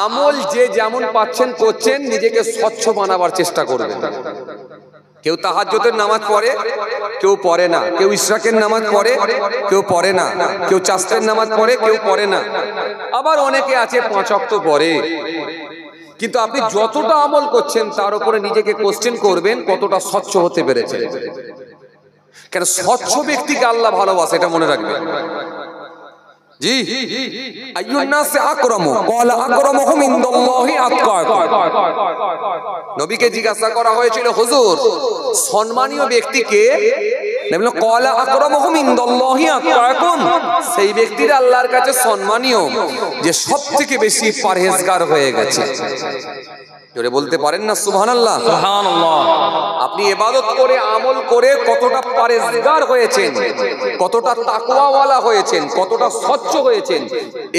আমল যে যেমন পাচ্ছেন করছেন, নিজেকে স্বচ্ছ বানাবার চেষ্টা করবেন। কেউ তাহাজ্জুদের নামাজ পড়ে, কেউ পড়ে না, কেউ ইশরাকের নামাজ পড়ে, কেউ পড়ে না, কেউ চাষের নামাজ পড়ে, কেউ পড়ে না, আবার অনেকে আছে 5 ওয়াক্ত পড়ে। কিন্তু আপনি যতটা আমল করছেন তার উপরে নিজেকে কোশ্চেন করবেন কতটা স্বচ্ছ হতে পেরেছেন। কেন স্বচ্ছ ব্যক্তিকে আল্লাহ ভালোবাসে, এটা মনে রাখবেন। জি, আইয়ুন নাস আকরামু ক্বালা আকরামুহুম ইনদাল্লাহি আতকাকুম। নবীকে জিজ্ঞাসা করা হয়েছিল, হুজুর সম্মানীয় ব্যক্তিকে? নবী বললেন ক্বালা আকরামুহুম ইনদাল্লাহি আতকাকুম। সেই ব্যক্তিরা আল্লাহর কাছে সম্মানীয় যে সবথেকে বেশি পরহেজগার হয়ে গেছে। জোরে বলতে পারেন না সুবহানাল্লাহ? সুবহানাল্লাহ। আপনি ইবাদত করে আমল করে কতটা পরহেজগার হয়েছেন, কতটা তাকওয়াওয়ালা হয়েছেন, কতটা স্বচ্ছ হয়েছেন,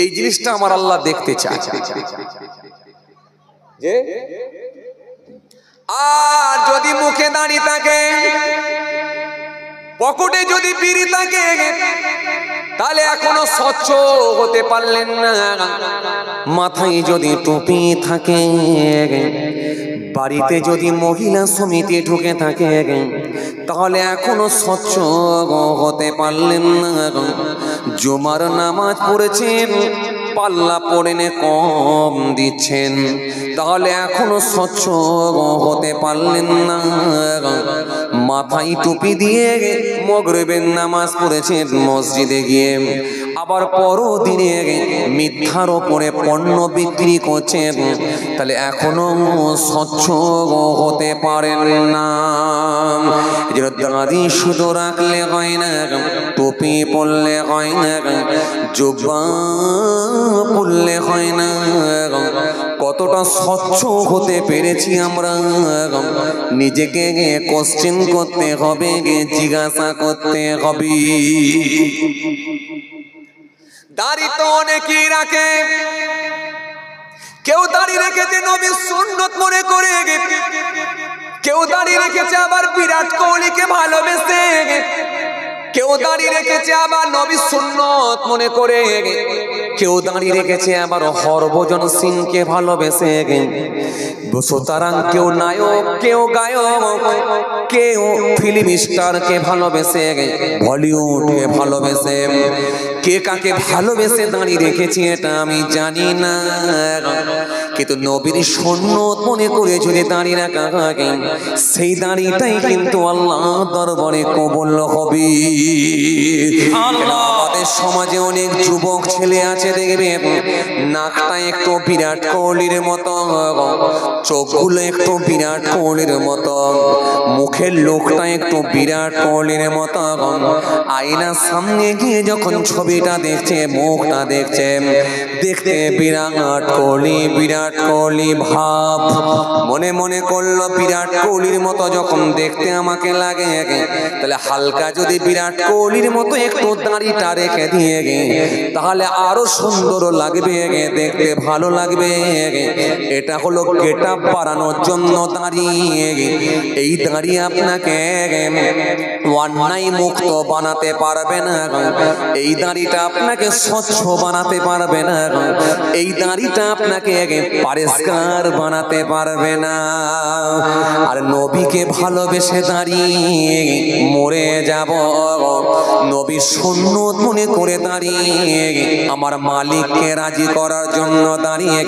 এই জিনিসটা আমার আল্লাহ দেখতে চায়। যে আর যদি মুখে দাড়ি থাকে, পকেটে যদি বিড়ি থাকে, তাহলে এখনো স্বচ্ছ হতে পারলেন না। মাথায় যদি টুপি থাকে, বাড়িতে যদি মহিলা সমিতি ঢুকে থাকে, তাহলে এখনো স্বচ্ছ হতে পারলেন না। জুমার নামাজ পড়েছেন, পাল্লা পড়েনে কম দিচ্ছেন, তাহলে এখনো স্বচ্ছ হতে পারলেন না। মাথায় টুপি দিয়ে মাগরিবের নামাজ পড়েছেন মসজিদে গিয়ে, আবার পরদিনে মিথ্যার ওপরে পণ্য বিক্রি করছেন, তাহলে এখনো স্বচ্ছ হতে পারেন না। দাড়ি শুধু রাখলে হয় না, টুপি পরলে হয় না, জুব্বা পরলে হয় না। কতটা স্বচ্ছ হতে পেরেছি আমরা, নিজেকে কোশ্চেন করতে হবে, জিজ্ঞাসা করতে হবে। দাড়ি তো অনেকেই রাখে, কেউ দাড়ি রেখেছে নবীর সুন্নত মনে করে, কেউ দাড়ি রেখেছে আবার বিরাট কোহলিকে ভালোবেসে, কেউ দাড়ি রেখেছে আবার নবীর সুন্নত মনে করে, কেউ দাড়ি রেখেছে আবার হরভজন সিংকে ভালোবেসে। সুতরাং কেউ নায়ক, কেউ গায়ক, কেউ ফিল্ম স্টারকে ভালোবেসে, বলিউডকে ভালোবেসে। কে কাকে ভালোবেসে দাঁড়ি রেখেছি এটা আমি জানি না, কিন্তু নবীর সুন্নত মনে করে যদি দাঁড়িয়ে রাখা হয়, সেই দাঁড়িটাই কিন্তু আল্লাহ দরবারে কবুল হবে। আমাদের সমাজে অনেক যুবক ছেলে আছে, দেখবে নাকটা একটু বিরাট কোহলির মতো, চোখগুলো একটু বিরাট কোহলির মতো, মুখের লোকটা একটু বিরাট কোহলির মতো। আয়নার সামনে গিয়ে যখন ছবিটা দেখছে, মুখটা দেখছে, দেখতে বিরাট কোহলি, বিরাট কোহলি ভাব, মনে মনে করলো বিরাট কোহলির মতো যখন দেখতে আমাকে লাগে, তাহলে হালকা যদি বিরাট কোহলির মতো একটু দাড়িটা রেখে দিয়ে, তাহলে আরো সুন্দর লাগবে, দেখতে ভালো লাগবে। এটা হলো গেটআপ বাড়ানোর জন্য দাড়ি। এই দাড়ি আপনাকে অন্যায় মুক্ত বানাতে পারবে না, এই দাড়িটা আপনাকে স্বচ্ছ বানাতে পারবে না, এই দাড়িটা আপনাকে পরিষ্কার বানাতে পারবে না। আর নবীকে ভালোবেসে দাঁড়িয়ে মরে যাব, নবীর সুন্নত মনে করে দাঁড়িয়ে আমার মালিককে রাজি করার জন্য দাঁড়িয়ে।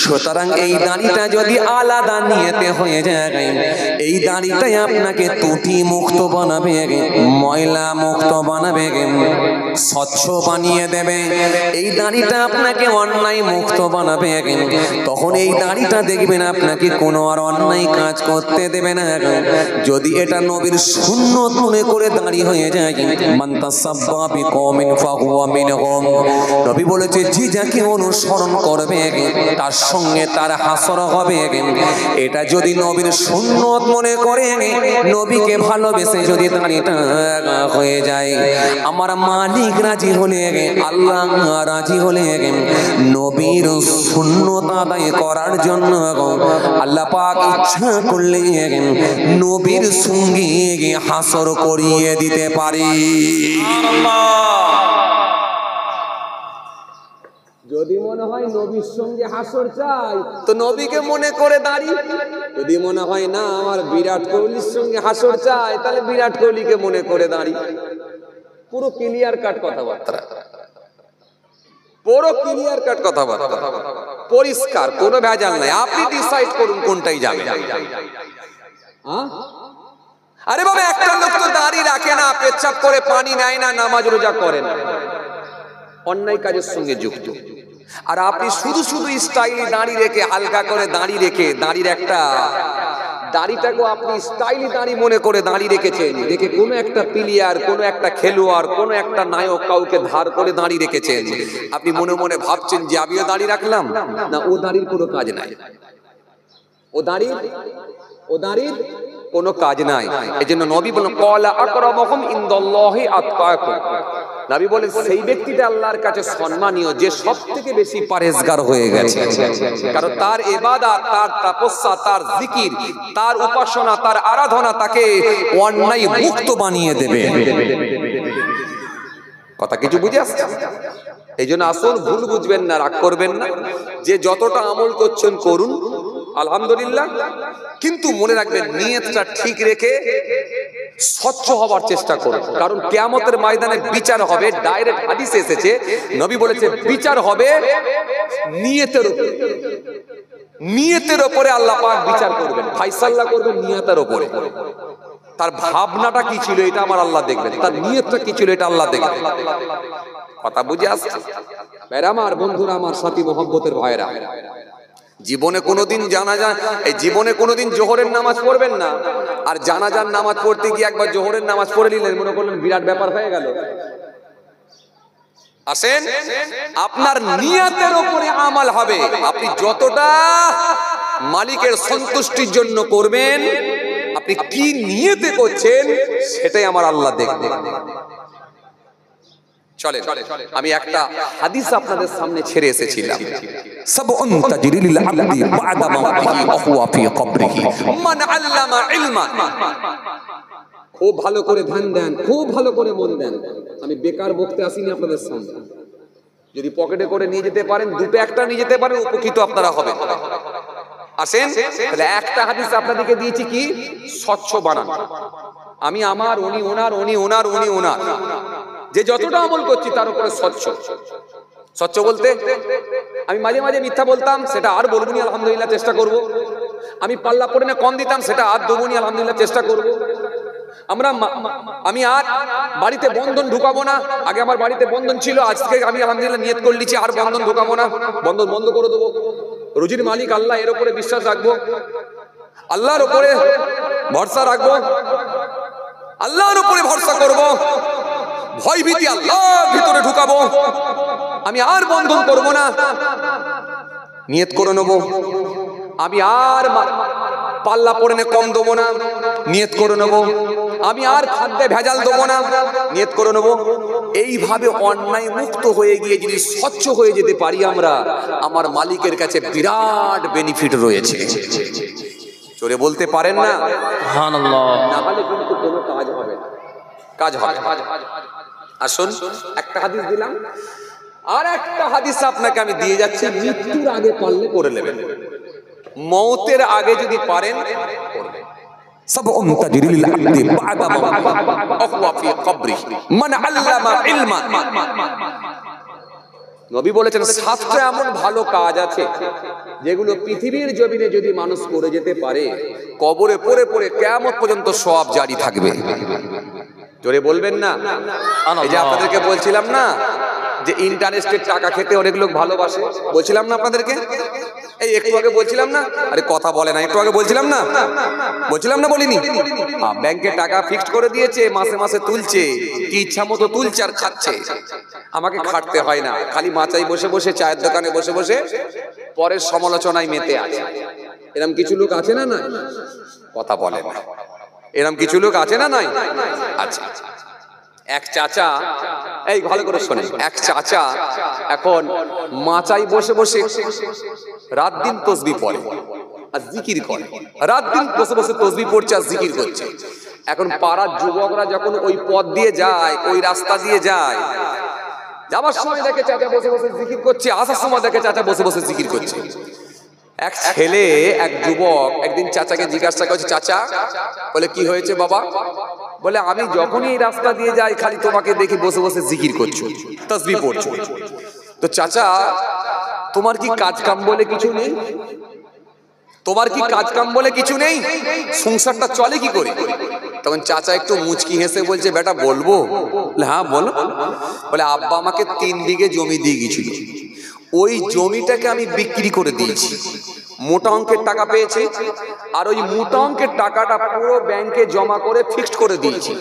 সুতরাং এই দাড়িটা যদি আলাদা নিয়েতে হয়ে যায়, এই দাড়িটাই আপনাকে ত্রুটি মুক্ত বানাবে, ময়লা মুক্ত বানাবে, স্বচ্ছ বানিয়ে দেবে। এই দাড়িটা আপনাকে অন্যায় মুক্ত বানাবে, তখন এই দাড়িটা দেখবেন আপনাকে কোনো আর অন্যায় কাজ করতে দেবে না। যদি এটা নবীর সুন্নত মনে করে দাঁড়ি হয়ে যায়, মান তাসাব্বা বিকওমিন ফাহুয়া মিনহুম, নবী বলেছে যে যাকে অনুসরণ করবে তার সঙ্গে তার হাসর হবে। এটা যদি নবীর সুন্নত মনে করে, নবীকে ভালোবেসে যদি দাঁড়িটা হয়ে যায়, আমার মালিক রাজি হলে, আল্লাহ রাজি হলে, নবীর সুন্নত আদায় করার জন্য আল্লাহ পাক ইচ্ছা করলে নবীর সঙ্গে হাসর করিয়ে দিতে পারে। যদি মনে হয় নবীর সঙ্গে হাসর চাই, তো নবীকে মনে করে দাঁড়ি। যদি মনে হয় না আমার বিরাট কোহলির সঙ্গে হাসর চাই, তাহলে বিরাট কোহলিকে মনে করে দাঁড়ি। পুরো ক্লিয়ার কাট কথাবার্তা, পুরো ক্লিয়ার কাট কথাবার্তা। পরিষ্কার, কোনো ভেজাল নাই, আপনি ডিসাইড করুন কোনটাই যাবে। আরে বাবা, একটা লোক তো দাড়ি রাখে না, পেচ্ছাপ করে পানি নেয় না, নামাজ রোজা করে না, অন্যায় কাজের সঙ্গে যুক্ত। আর আপনি শুধু শুধু স্টাইলি দাড়ি রেখে, হালকা করে দাড়ি রেখে, দাড়ির একটা দাড়িটাকে আপনি স্টাইলি দাড়ি মনে করে দাড়ি রেখেছেন, দেখে কোনো একটা প্লেয়ার, কোনো একটা খেলোয়াড়, কোনো একটা নায়ক কাউকে ধার করে দাড়ি রেখেছেন, আপনি মনে মনে ভাবছেন যে আমিও দাড়ি রাখলাম না, ও দাড়ির কোনো কাজ নাই, ও দাড়ির কোনো কাজ নাই। এজন্য নবী বলেন ক্বালা আকরামুকুম ইনদাল্লাহি আতকাকুম, নবী বলেন সেই ব্যক্তিটা আল্লাহর কাছে সম্মানীয় যে সবথেকে বেশি পরহেজগার হয়ে গেছে, কারণ তার ইবাদত, তার তপস্যা, তার জিকির, তার উপাসনা, তার আরাধনা তাকে অন্যায় মুক্ত বানিয়ে দেবে। কথা কিছু বুঝে আসছে? এই জন্য আসল ভুল বুঝবেন না, রাগ করবেন না, যে যতটা আমল করছেন করুন, আলহামদুলিল্লাহ, কিন্তু মনে রাখবেন নিয়তটা ঠিক রেখে স্বচ্ছ হবার চেষ্টা করুন, কারণ কিয়ামতের ময়দানে বিচার হবে। ডাইরেক্ট হাদিসে এসেছে, নবী বলেছে বিচার হবে নিয়তের উপরে, নিয়তের উপরে আল্লাহ পাক বিচার করবেন, ফায়সালা করবেন নিয়তের উপরে। তার ভাবনাটা কি ছিল এটা আমার আল্লাহ দেখবেন, তার নিয়তটা কি ছিল এটা আল্লাহ দেখবেন। কথা বুঝে আসছে? ভাইরা আমার, বন্ধুরা আমার, সাথী মহব্বতের ভাইরা, জীবনে কোনোদিন এই জীবনে কোনোদিন জোহরের নামাজ পড়বেন না, আর জানাজার নামাজ পড়তে গিয়ে একবার জোহরের নামাজ পড়ে নিলেন, মনে করলেন বিরাট ব্যাপার হয়ে গেল। আসেন, আপনার নিয়তের উপরে আমল হবে। আপনি যতটা মালিকের সন্তুষ্টির জন্য করবেন, আপনি কি নিয়তে করছেন সেটাই আমার আল্লাহ দেখবেন। চলে আমি একটা হাদিস আপনাদের সামনে ছেড়ে এসেছিলাম, সাবউন তাজরি লিল আবদি বা'দা মাউতিহি ওয়া হুয়া ফি কবরিহি মান আল্লামা ইলমান। খুব ভালো করে ধ্যান দেন, খুব ভালো করে মন দেন। আমি বেকার বকতে আসিনি আপনাদের সামনে। যদি পকেটে করে নিয়ে যেতে পারেন, দুটো একটা নিয়ে যেতে পারেন, উপকৃত আপনারা হবেন। আসেন, তাহলে একটা হাদিস আপনাদেরকে দিয়েছি কি, স্বচ্ছ বানান। আমি আমার, উনি ওনার, উনি ওনার, উনি ওনার, যে যতটা আমল করছি তার উপরে স্বচ্ছ। স্বচ্ছ বলতে আমি মাঝে মাঝে মিথ্যা বলতাম, সেটা আর বলবনি, আলহামদুলিল্লাহ চেষ্টা করব। আমি পাল্লা পড়ে না কম দিতাম, সেটা আর দেবনি, আলহামদুলিল্লাহ চেষ্টা করব। আমি আর বাড়িতে বন্ধন ঢুকাবো না। আগে আমার বাড়িতে বন্ধন ছিল, আজকে আমি আলহামদুলিল্লাহ নিয়ত করে নিচ্ছি আর বন্ধন ঢুকাবো না, বন্ধন বন্ধ করে দেবো। রুজির মালিক আল্লাহ, এর উপরে বিশ্বাস রাখবো, আল্লাহর উপরে ভরসা রাখবো, আল্লাহর উপরে ভরসা করব, ভয় ভীতি আল্লাহর ভিতরে ঢুকাবো। আমি আর বন্ধন করব না, নিয়ত করে নেব। আমি আর পাল্লা পড়ে কম দেবো না, নিয়ত করে নেব। আমি আর খাদ্যে ভেজাল দেবো না, নিয়ত করে নেব। এইভাবে অন্যায় মুক্ত হয়ে গিয়ে যদি স্বচ্ছ হয়ে যেতে পারি আমরা, আমার মালিকের কাছে বিরাট বেনিফিট রয়েছে। চোরে বলতে পারেন না সুবহানাল্লাহ, না হলে কিন্তু কোনো কাজ হবে না, কাজ হবে। আসুন, একটা হাদিস দিলাম, আর একটা হাদিস আপনাকে আমি দিয়ে যাচ্ছি, মৃত্যুর আগে পারলে করে নেবেন, মওতের আগে যদি পারেন করবেন। সাবউন তাজরি লিল আবদি বা'দা মাউতিহি ওয়া হুয়া ফি কবরিহি মান আল্লামা ইলমান। নবী বলেছেন সাতটা এমন ভালো কাজ আছে যেগুলো পৃথিবীর জমিনে যদি মানুষ করে যেতে পারে, কবরে পড়ে পড়ে কিয়ামত পর্যন্ত সওয়াব জারি থাকবে। জোরে বলবেন না? এই যে আপনাদেরকে বলছিলাম না যে ইন্টারেস্টের টাকা খেতে অনেক লোক ভালোবাসে, বলছিলাম না আপনাদেরকে, এই একটু আগে বলছিলাম না, আরে কথা বলে না, একটু আগে বলছিলাম না, বলিনি? ব্যাংকে টাকা ফিক্সড করে দিয়েছে, মাসে মাসে তুলছে, কি ইচ্ছা মতো তুলছে আর খাচ্ছে, আমাকে খাটতে হয় না, খালি মাচাই বসে বসে, চায়ের দোকানে বসে বসে পরের সমালোচনায় মেতে আছে। এরকম কিছু লোক আছে না? নাই? কথা বলে না, এরকম কিছু লোক আছে না? নাই? আচ্ছা, এক চাচা, এই ভালো করে শোনেন, এক চাচা এখন মাচাই বসে বসে রাত দিন তসবিহ পড়ে আর জিকির করে, রাত দিন বসে বসে তসবিহ পড়ছে আর জিকির করছে। এখন পাড়ার যুবকরা যখন ওই পথ দিয়ে যায়, ওই রাস্তা দিয়ে যায়, যাবার সময় দেখে চাচা বসে বসে জিকির করছে, আসার সময় দেখে চাচা বসে বসে জিকির করছে। এক ছেলে, এক যুবক একদিন চাচাকে জিজ্ঞাসা করছে, চাচা, বলে কি হয়েছে বাবা? বলে আমি যখনই এই রাস্তা দিয়ে যাই খালি তোমাকে দেখি বসে বসে জিকির করছো, তাসবিহ পড়ছো। তো চাচা তোমার কি কাজ কাম বলে কিছু নেই? তোমার কি কাজ কাম বলে কিছু নেই? সংসারটা চলে কি করে? তখন চাচা একটু মুচকি হেসে বলছে, বেটা বলবো? হ্যাঁ বলো। বলে আব্বা আমাকে 3 বিঘে জমি দিয়ে গেছিল, ওই জমিটাকে আমি বিক্রি করে দিয়েছি, মোটা অঙ্কের টাকা পেয়েছি, আর ওই মোটা অঙ্কের টাকাটা পুরো ব্যাংকে জমা করে ফিক্সড করে দিয়েছি।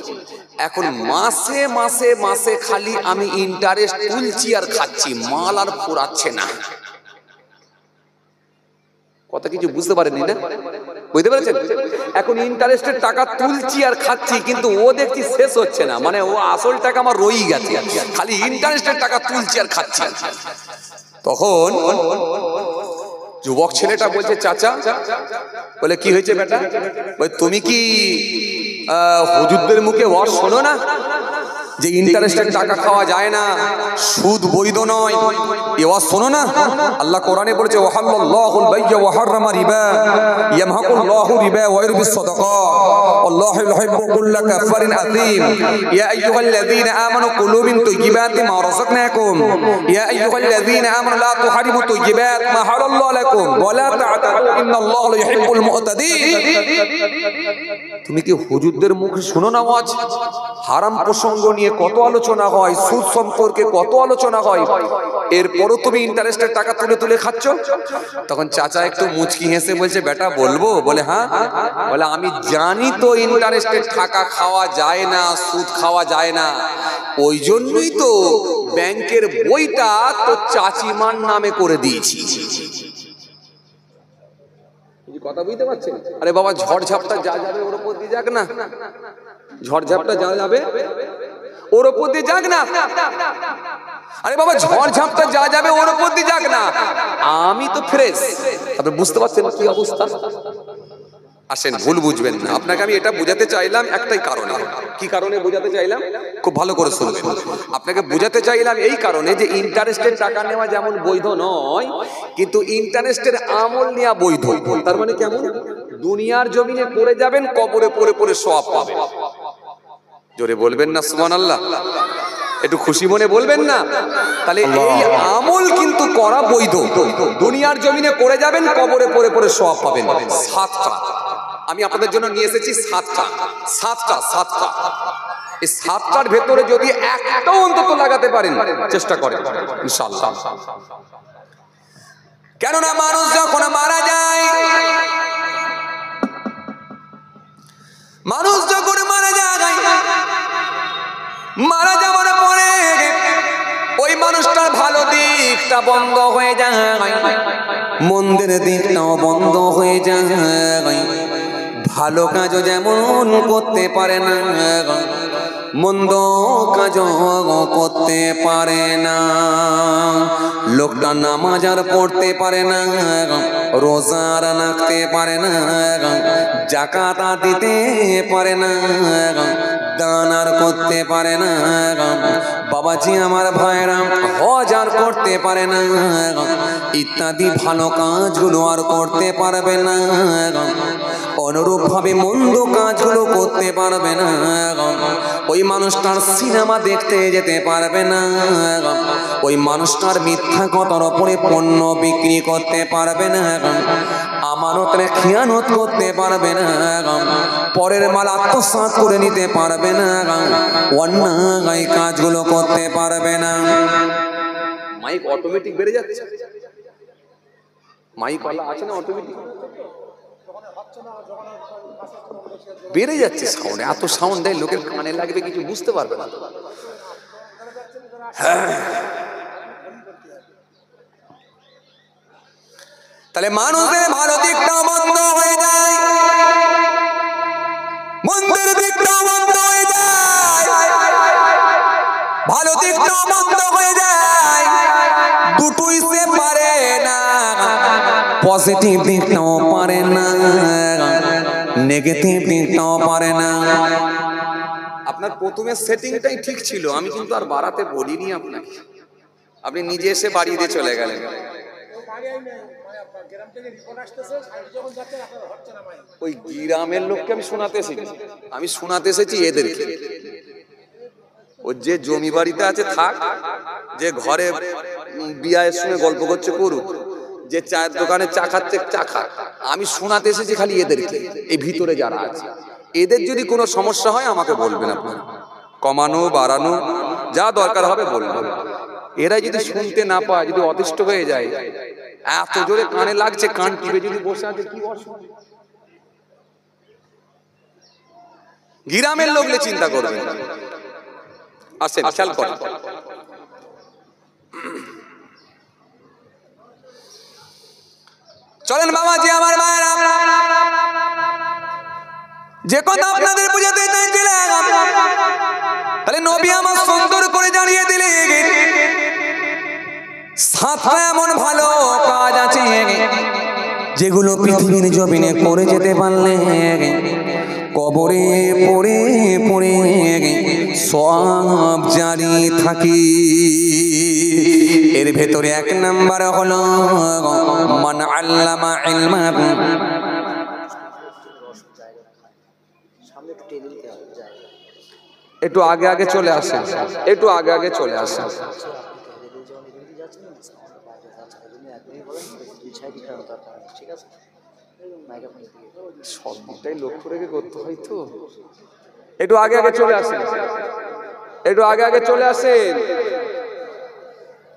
এখন মাসে মাসে মাসে খালি আমি ইন্টারেস্ট তুলছি আর খাচ্ছি, মাল আর ফুরাচ্ছে না। কথা কিছু বুঝতে পারেননি না? বুঝতে পেরেছেন? এখন ইন্টারেস্টের টাকা তুলছি আর খাচ্ছি, কিন্তু ও দেখছি শেষ হচ্ছে না, মানে ও আসল টাকা আমার রয়েই গেছে, খালি ইন্টারেস্টের টাকা তুলছি আর খাচ্ছি। তখন যুবক ছেলেটা বলছে, চাচা, বলে কি হয়েছে বেটা? তুমি কি হুজুরদের মুখে ওয়াজ শোনো না যে ইন্টারেস্টের টাকা খাওয়া যায় না, সুদ বৈধ নয়? এ ওয়াজ শোনো না? আল্লাহ কোরআনে বলেছে, ওয়াহাল্লাহুল বাই'a ওয়া হাররামা রিবা ইয়ামহাকুল্লাহু রিবা ওয়া ইউরবিস সাদাকাত আল্লাহু ইউহিব্বু কুল্লা কাফারিন আযীম ইয়া আইয়ুহাল্লাযীনা আমানু কুলু মিন তাইয়্যিবাতি মা রাযাকনাকুম ইয়া আইয়ুহাল্লাযীনা আমানু লা তুহারিমু তাইয়্যিবাত মা হারাল্লাহু লাকুম ওয়া লা তা'তাদু ইন্নাল্লাহা লা ইউহিব্বুল মু'তাদিন। তুমি কি হুজুরদের মুখে শোনো না ওয়াজ? হারাম প্রসঙ্গ নিয়ে কত আলোচনা হয়, সুদ সম্পর্কে কত আলোচনা হয়, এরপরও তুমি ইন্টারেস্টের টাকা তুলে তুলে খাচ্ছ। তখন চাচা একটু মুচকি হেসে বলছে, বেটা বলবো? বলে হ্যাঁ। বলে আমি জানি তো ইন্টারেস্টের টাকা খাওয়া যায় না, সুদ খাওয়া যায় না, ওই জন্যই তো ব্যাংকের বইটা তো চাচিমার নামে করে দিয়েছি। কথা বুঝতে পারছেন? আরে বাবা, ঝড় ঝাপটা যা যাবে ওর উপর দিয়ে যাক না, ঝড় ঝাপটা যা যাবে ওর উপর দিয়ে যাক না। আরে বাবা, ঝড় ঝাপটা যা যাবে ওর উপর দিয়ে যাক না, আমি তো ফ্রেশ। আপনি বুঝতে পারছেন কি অবস্থা? আসেন, ভুল বুঝবেন না, আপনাকে আমি এটা বোঝাতে চাইলাম একটাই কারণে। কি কারণে বোঝাতে চাইলাম? খুব ভালো করে শুনবেন। আপনাকে বোঝাতে চাইলাম এই কারণে যে ইন্টারেস্টের টাকা নেওয়া যেমন বৈধ নয়, কিন্তু ইন্টারেস্টের আমল নেওয়া বৈধ। তার মানে কেমন? দুনিয়ার জমিনে পড়ে যাবেন, কবরে পড়ে পড়ে সওয়াব পাবেন। জোরে বলবেন না সুবহানাল্লাহ? একটু খুশি মনে বলবেন না? তাহলে এই আমল কিন্তু করা বৈধ। দুনিয়ার জমিনে পড়ে যাবেন, কবরে পড়ে পড়ে সওয়াব পাবেন। 7টা আমি আপনাদের জন্য নিয়ে এসেছি, 7টা। এই 7টার ভেতরে যদি একটাও অন্তত লাগাতে পারেন, চেষ্টা করেন ইনশাআল্লাহ। কেননা মানুষ যখন মারা যায়, মানুষ যখন মারা যাওয়ার পরে ওই মানুষটার ভালো দিকটা বন্ধ হয়ে যায়, মন্দের দিকটাও বন্ধ হয়ে যায়। ভালো কাজও যেমন করতে পারে না, মন্দ কাজও করতে পারে না। লোকটা নামাজ আর পড়তে পারে না, রোজা আর রাখতে পারে না, যাকাত দিতে পারে না, দান আর করতে পারে না। বাবাজি আমার ভাইরা, হজ আর করতে পারে না, ইত্যাদি ভালো কাজগুলো আর করতে পারবে না। অনুরূপ ভাবে মন্দ কাজগুলো করতে পারবে না। ওই মানুষটার সিনেমা দেখতে যেতে পারবে না, ওই মানুষটার মিথ্যা কথার উপরে পণ্য বিক্রি করতে পারবে না, আমানতের খিয়ানত করতে পারবে না, পরের মাল আত্মসাৎ করে নিতে পারবে না, অন্যায় কাজগুলো করতে পারবে না। মাইক অটোমেটিক বেড়ে যাচ্ছে, মাইক ওয়ালা আছে না, অটোমেটিক বেড়ে যাচ্ছে সাউন্ড। এত সাউন্ড দেয়, লোকের কানে লাগবে, কিছু বুঝতে পারবে না। তাহলে মানুষের ভালো দিকটা বন্ধ হয়ে যায়, মন্দের দিকটা বন্ধ হয়ে যায়, ভালো দিকটা বন্ধ হয়ে যায়। দুটোই সে পারে না, পজিটিভ দিকটাও পারে না, নেগেটিভ দিকটাও পারে না। আপনার প্রথমে সেটিংটাই ঠিক ছিল, আমি কিন্তু আর বাড়াতে বলিনি আপনাকে, আপনি নিজে এসে বাড়িয়ে দিয়ে চলে গেলেন। ওই গ্রামের লোককে আমি শোনাতে এসেছি এদেরকে। ও যে জমি বাড়িতে আছে থাক, যে ঘরে বিয়ের সঙ্গে গল্প করছে করুক, যে চায়ের দোকানে চা খাচ্ছে চা খা, আমি শোনাতে এসেছি খালি এদেরকে, এই ভিতরে যারা আছে এদের যদি কোনো সমস্যা হয় আমাকে বলবেন, আপনার কমানো বাড়ানো যা দরকার হবে বলবেন। এরা যদি শুনতে না পায়, যদি অতিষ্ঠ হয়ে যায়, এত জোরে কানে লাগছে, কান টিপে যদি বসে আছে, কি অসুবিধা? গ্রামের লোকলে চিন্তা করবেন। আসেন খেয়াল করেন, চলেন বাবাজি আমার মায়েরা, যে কথা আপনাদের বুঝাতে চাইছিলাম, তাহলে নবী আমার সুন্দর করে জানিয়ে দিলেন সাতটা এমন ভালো কাজ আছে যেগুলো পৃথিবীর জমিনে করে যেতে পারলে কবরে পড়ে পড়ে সওয়াব জারি থাকে। এর ভেতরে এক নাম্বার হলো মান আল্লামা ইলমান। একটু আগে আগে চলে আসেন, একটু আগে আগে চলে আসেন। সবটাই লক্ষ্য রেখে করতে হয় তো। একটু আগে আগে চলে আসেন, একটু আগে আগে চলে আসেন,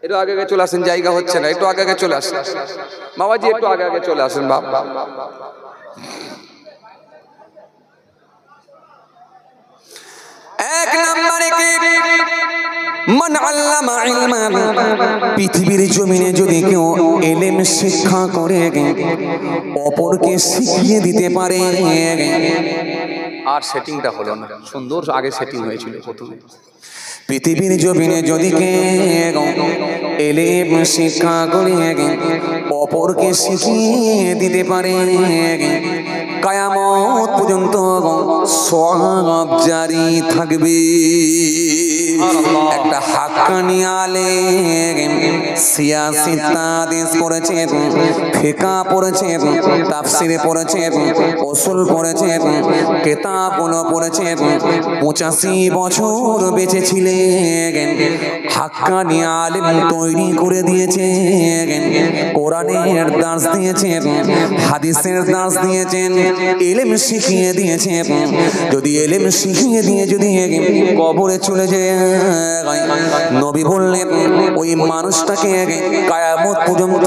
একটু আগে আগে চলে আসেন, জায়গা হচ্ছে না, একটু আগে আগে চলে আসেন বাবাজি, একটু আগে আগে চলে আসেন। বাবা এক নম্বরে কি মান আল্লামা ইলমান, পৃথিবীর জমিনে যদি কেউ ইলম শিক্ষা করে অপরকে শিখিয়ে দিতে পারে। আর সেটিংটা হলো না সুন্দর, আগে সেটিং হয়েছিল প্রথমে। পৃথিবীর জমিনে যদি কেউ ইলম শিক্ষা করে অপরকে শিখিয়ে দিতে পারে, কিয়ামত পর্যন্ত সওয়াব জারি থাকবে। একটা হাক্কানি আলেম সিয়াসিত হাদিস পড়েছেন, ফিকহ পড়েছেন, তাফসীর পড়েছেন, উসুল পড়েছেন, কিতাবগুলো পড়েছেন, 85 বছর বেঁচে ছিলেন। হাক্কানি আলেম তৈরি করে দিয়েছেন, কোরআনের দার্স দিয়েছেন, হাদিসের দার্স দিয়েছেন, ইলম শিখিয়ে দিয়েছেন। যদি ইলম শিখিয়ে দিয়ে যদি কবরে চলে যায়, নবী বললেন ওই মানুষটাকে কিয়ামত পর্যন্ত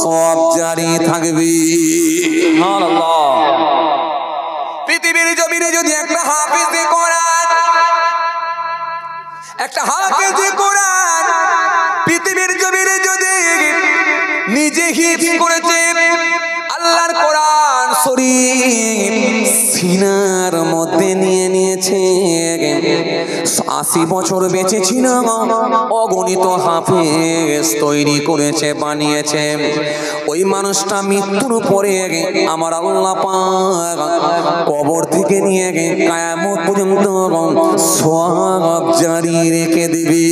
সওয়াব জারি থাকবে। সুবহানাল্লাহ। পৃথিবীর জমিনে যদি একটা হাফেজ কোরআন, একটা হাফেজ কোরআন পৃথিবীর জমিনে যদি নিজে হিফজ করেছে আল্লাহর কোরআন শরীফ সিনার মধ্যে নিয়ে নিয়েছে, 80 বছর বেঁচে ছিল, অগণিত হাফেজ তৈরি করেছে, বানিয়েছে। ওই মানুষটা মৃত্যুর পরে আমার আল্লাহ পাক কবর থেকে নিয়ে কিয়ামত পর্যন্ত সওয়াব জারি রেখে দিবে।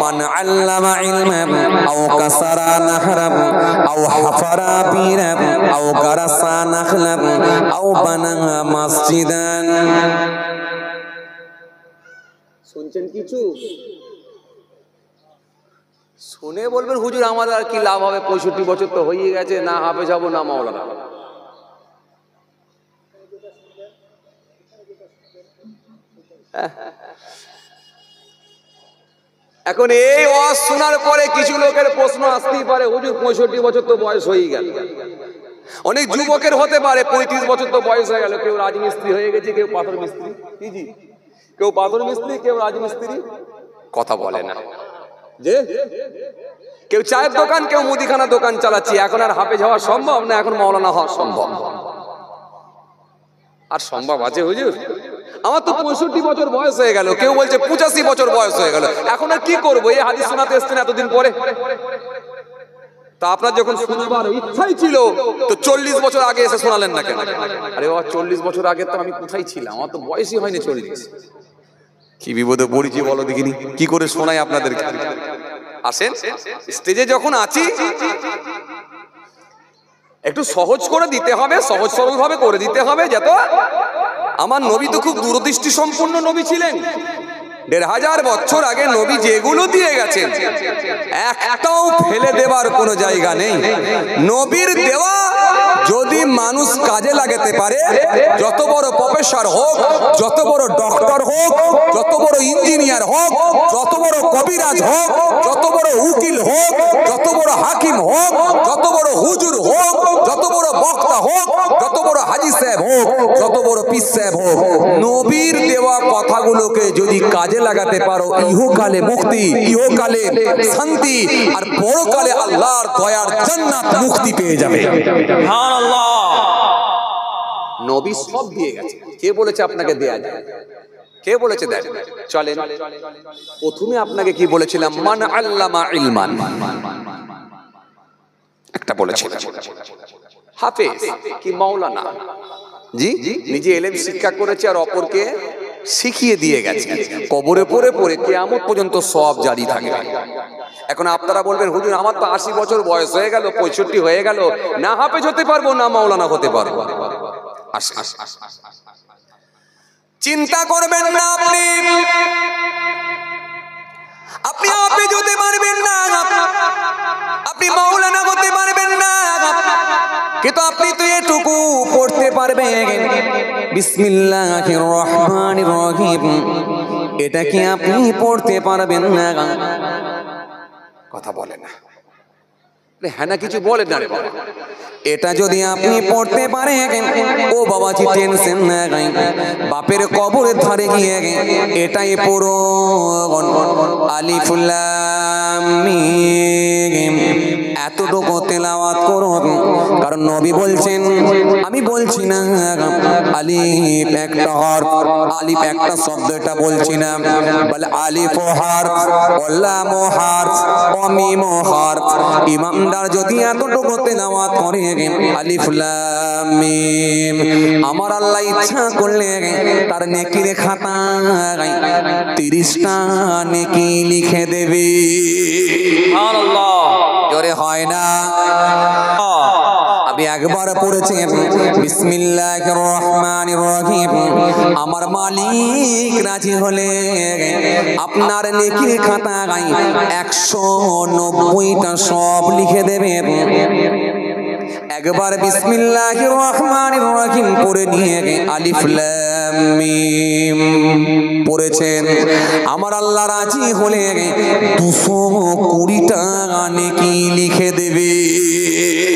মান আল্লামা ইলমান আও কাসারা নাহরাম আও হাফারা বীরাম আও গারাসা নাখলাম আও বানা মসজিদান। শুনছেন কিছু? শুনে বলবেন হুজুর আমাদের আর কি লাভ হবে, 65 বছর তো হয়ে গেছে, না হাফেজ হবো না মাওলানা। এখন এই ওয়াজ শোনার পরে কিছু লোকের প্রশ্ন আসতেই পারে, হুজুর 65 বছর তো বয়স হয়ে গেল। অনেক যুবকের হতে পারে 35 বছর তো বয়স হয়ে গেল, কেউ রাজমিস্ত্রি হয়ে গেছে, কেউ পাথর মিস্ত্রি, জি কেউ পাথর মিস্ত্রি, কেউ রাজমিস্ত্রি, কথা বলে না। যে কেউ চায়ের দোকান, কেউ মুদিখানা দোকান চালাচ্ছে। এখন আর হাফেজ হওয়া সম্ভব না, এখন মাওলানা হওয়া সম্ভব? আর সম্ভব আছে হুজুর? আমার তো 65 বছর বয়স হয়ে গেল, কেউ বলছে 85 বছর বয়স হয়ে গেল, এখন আর কি করবো? এই হাদিস শোনাতে এসছেন এতদিন পরে। তা আপনার যখন শোনাবার ইচ্ছাই ছিল তো 40 বছর আগে এসে শোনালেন না কেন? আরে বাবা 40 বছর আগে তো আমি কোথায় ছিলাম, আমার তো বয়সই হয়নি 40। কি বিপদে পড়েছি বলো দেখিনি, কি করে শোনাই আপনাদেরকে? আসেন স্টেজে যখন আছি একটু সহজ করে দিতে হবে, সহজ সরল ভাবে করে দিতে হবে। যাতে আমার নবী তো খুব দূরদৃষ্টি সম্পন্ন নবী ছিলেন, 1500 বছর আগে নবী যেগুলো দিয়ে গেছেন একটাও ফেলে দেবার কোনো জায়গা নেই। নবীর দেওয়া যদি মানুষ কাজে লাগাতে পারে, যত বড় প্রফেসর হোক, যত বড় ডক্টর হোক, যত বড় ইঞ্জিনিয়ার হোক, যত বড় কবিরাজ হোক, যত বড় উকিল হোক, যত বড় হাকিম হোক, যত বড় হুজুর হোক, যত বড় বক্তা হোক, যত বড় হাজি সাহেব হোক, যত বড় পীর সাহেব হোক, নবীর দেওয়া কথাগুলোকে যদি কাজে লাগাতে পারো, ইহকালে মুক্তি, ইহকালে শান্তি, আর পরকালে আল্লাহর দয়ার জান্নাত, মুক্তি পেয়ে যাবে। সুবহানাল্লাহ। নবী সব দিয়ে গেছে। কে বলেছে আপনাকে দেয়া যায়? কে বলেছে দেয়? চলেন প্রথমে আপনাকে কি বলেছিলাম, মান আল্লামা ইলমান, একটা বলেছিলাম। হাফেজ কি মাওলানা, জি নিজে এলেম শিক্ষা করেছে আর অপরকে শিখিয়ে দিয়ে গেছে। কবরে পড়ে পড়ে কিয়ামত পর্যন্ত সব জারি থাকবে। এখন আপনারা বলবেন, হুজুর আমার তো 80 বছর বয়স হয়ে গেল, 65 হয়ে গেল, না হাফেজ হতে পারবো না মাওলানা হতে পারবো। চিন্তা করবেন না, আপনি হাফেজ হতে পারবেন না, আপনি মাওলানা হতে পারবেন না, কিন্তু আপনি তো এটুকু পড়তে পারবেন, বিসমিল্লাহির রহমানির রহিম, এটা কি আপনি পড়তে পারবেন না? কথা বলে না, হ্যাঁ না কিছু বলে না রে বাবা। এটা যদি আপনি পড়তে পারেন, ও বাবাজি টেনশন নাই, বাপের কবরের ধারে গিয়ে এটাই পড়ো, আলিফ লাম মিম, এতটুকু তেলাওয়াত করো। কারণ নবী বলছেন, আমি বলছি না আলিফ একটা হরফ, আলিফ একটা শব্দ, এটা বলছি না, বলে আলিফ হরফ, লাম হরফ, মিম হরফ। ইমামদার যদি এতটুকু তেলাওয়াত করে, আলিফ লাম মিম, আমার আল্লাহ ইচ্ছা করলে তার নেকির খাতায় 30টা নেকি লিখে দেবে। সুবহানাল্লাহ, জোরে হয় না? আমি একবার পড়েছেন বিসমিল্লাহির রহমানির রহিম, আমার মালিক রাজি হলে আপনার নেকির খাতায় 190টা সব লিখে দেবেন। একবার বিসমিল্লাহির রহমানির রহিম পড়ে নিয়ে আলিফ লাম মিম পড়েছেন, আমার আল্লাহ রাজি হলে 220টা নেকি লিখে দেবে।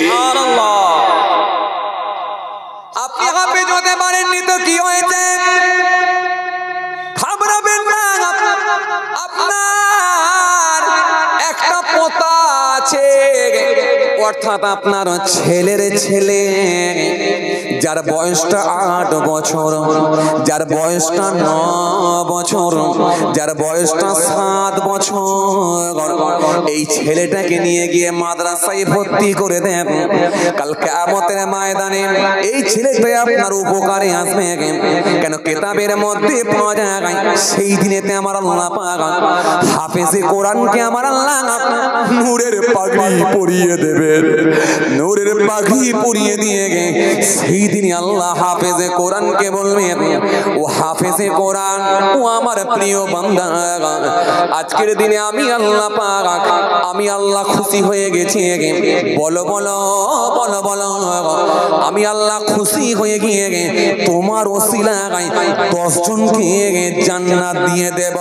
সুবহানাল্লাহ। আপনি হাফেজ হতে পারেননি তো কি হয়েছে? ঘাবড়াবেন না, আপনার একটা পোতা আছে, অর্থাৎ আপনার ছেলের ছেলে, যার বয়সটা 8 বছর, যার বয়সটা 9 বছর, যার বয়সটা 7 বছর, এই ছেলেটাকে নিয়ে গিয়ে মাদ্রাসায় ভর্তি করে দেন। কাল কিয়ামতের ময়দানে এই ছেলেটাই আপনার উপকারে আসবে। কেন কিতাবের মধ্যে পাওয়া যায়, সেই দিনেতে আমার আল্লাহ পাক হাফেজে কোরআনকে আমার আল্লাহ নূরের পাগড়ি পরিয়ে দেবেন। নূরের পাগড়ি পরিয়ে দিয়ে সেই দিন আল্লাহ হাফেজে কোরআনকে বলবেন, ও হাফেজে কোরআন, ও আমার প্রিয় বান্দা, আজকের দিনে আমি আল্লাহ পাক, আমি আল্লাহ খুশি হয়ে গেছি। বলো বলো বলো বলো, আমি আল্লাহ খুশি হয়ে গিয়ে তোমার ওসিলায় 10 জনকে জান্নাত দিয়ে দেব।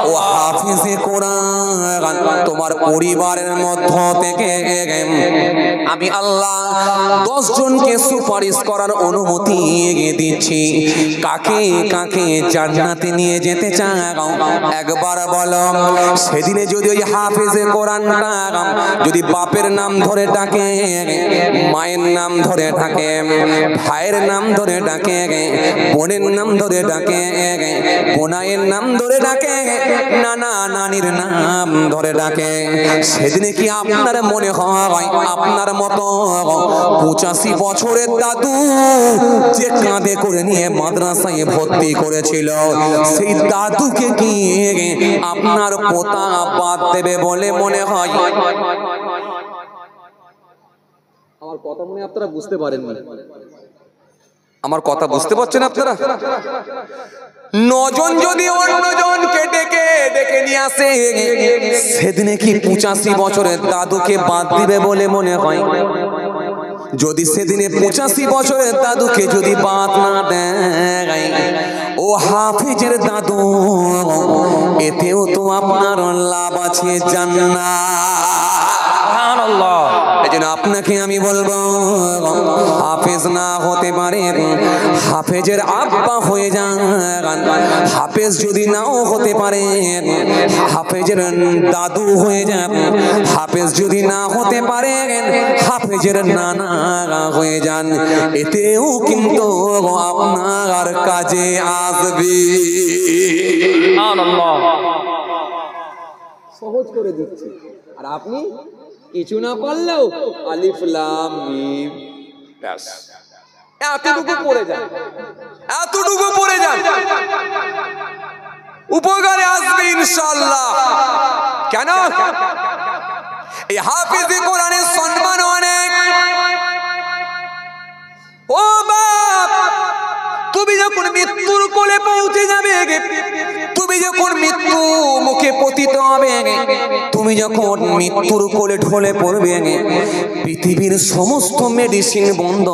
ও হাফেজে কোরআন, তোমার পরিবারের মধ্য থেকে আমি আল্লাহ 10 জনকে সুপারিশ করার অনুমতি দিচ্ছি। কাকে কাকে জান্নাতে নিয়ে যেতে চাও একবার বলো। সেদিনে যদি ওই হাফেজে কোরআনটা যদি বাপের নাম ধরে ডাকে, মায়ের নাম ধরে ডাকে, ভাইয়ের নাম ধরে ডাকে, বোনের নাম ধরে ডাকে, বোনাইয়ের নাম ধরে ডাকে, নানা নানির নাম ধরে ডাকে, সেদিনে কি আপনার মনে হয় আপনার মতো 85 বছরের দাদু যে কাঁধে করে নিয়ে মাদ্রাসায় ভর্তি করেছিল, সেই দাদুকে কি আপনার পোতা বাদ দেবে বলে মনে হয়? আমার কথা মনে আপনারা বুঝতে পারেননি। আমার কথা বুঝতে পারছেন আপনারা? নজন যদি অন্যজনকে ডেকে ডেকে নিয়ে আসে, সেদিনে কি 85 বছরের দাদুকে বাদ দিবে বলে মনে হয়? যদি সেদিনে 85 বছরের দাদুকে যদি বাদ না দেয়, ও হাফিজের দাদু, এতেও তো আপনার লাভ আছে জান্নাত। সুবহানাল্লাহ। এজন্য আপনাকে আমি বলবো, হাফেজ না হতে পারে, হাফেজের আব্বা হয়ে যান। হাফেজ যদি নাও হতে পারে, হাফেজের দাদু হয়ে যান। হাফেজ যদি না হতে পারে, হাফেজের নানা হয়ে যান। এতেও কিন্তু আপনার কাজে আসবে। সুবহানাল্লাহ। সহজ করে দিচ্ছি। আর আপনি কিছু না পারলেও আলিফ লাম মিম, ব্যাস এতটুকু পড়ে যান, এতটুকু পড়ে যান, উপকারে আসবে ইনশাআল্লাহ। কেন? এই হাফিজে কোরআনের সম্মান অনেক। ও বাপ, তুমি যখন মৃত্যুর কোলে পৌঁছে যাবে, তুমি যখন মৃত্যু মুখে পতিত হবে, তুমি যখন মৃত্যুর কোলে ঢলে পড়বে, পৃথিবীর সমস্ত মেডিসিন বন্ধ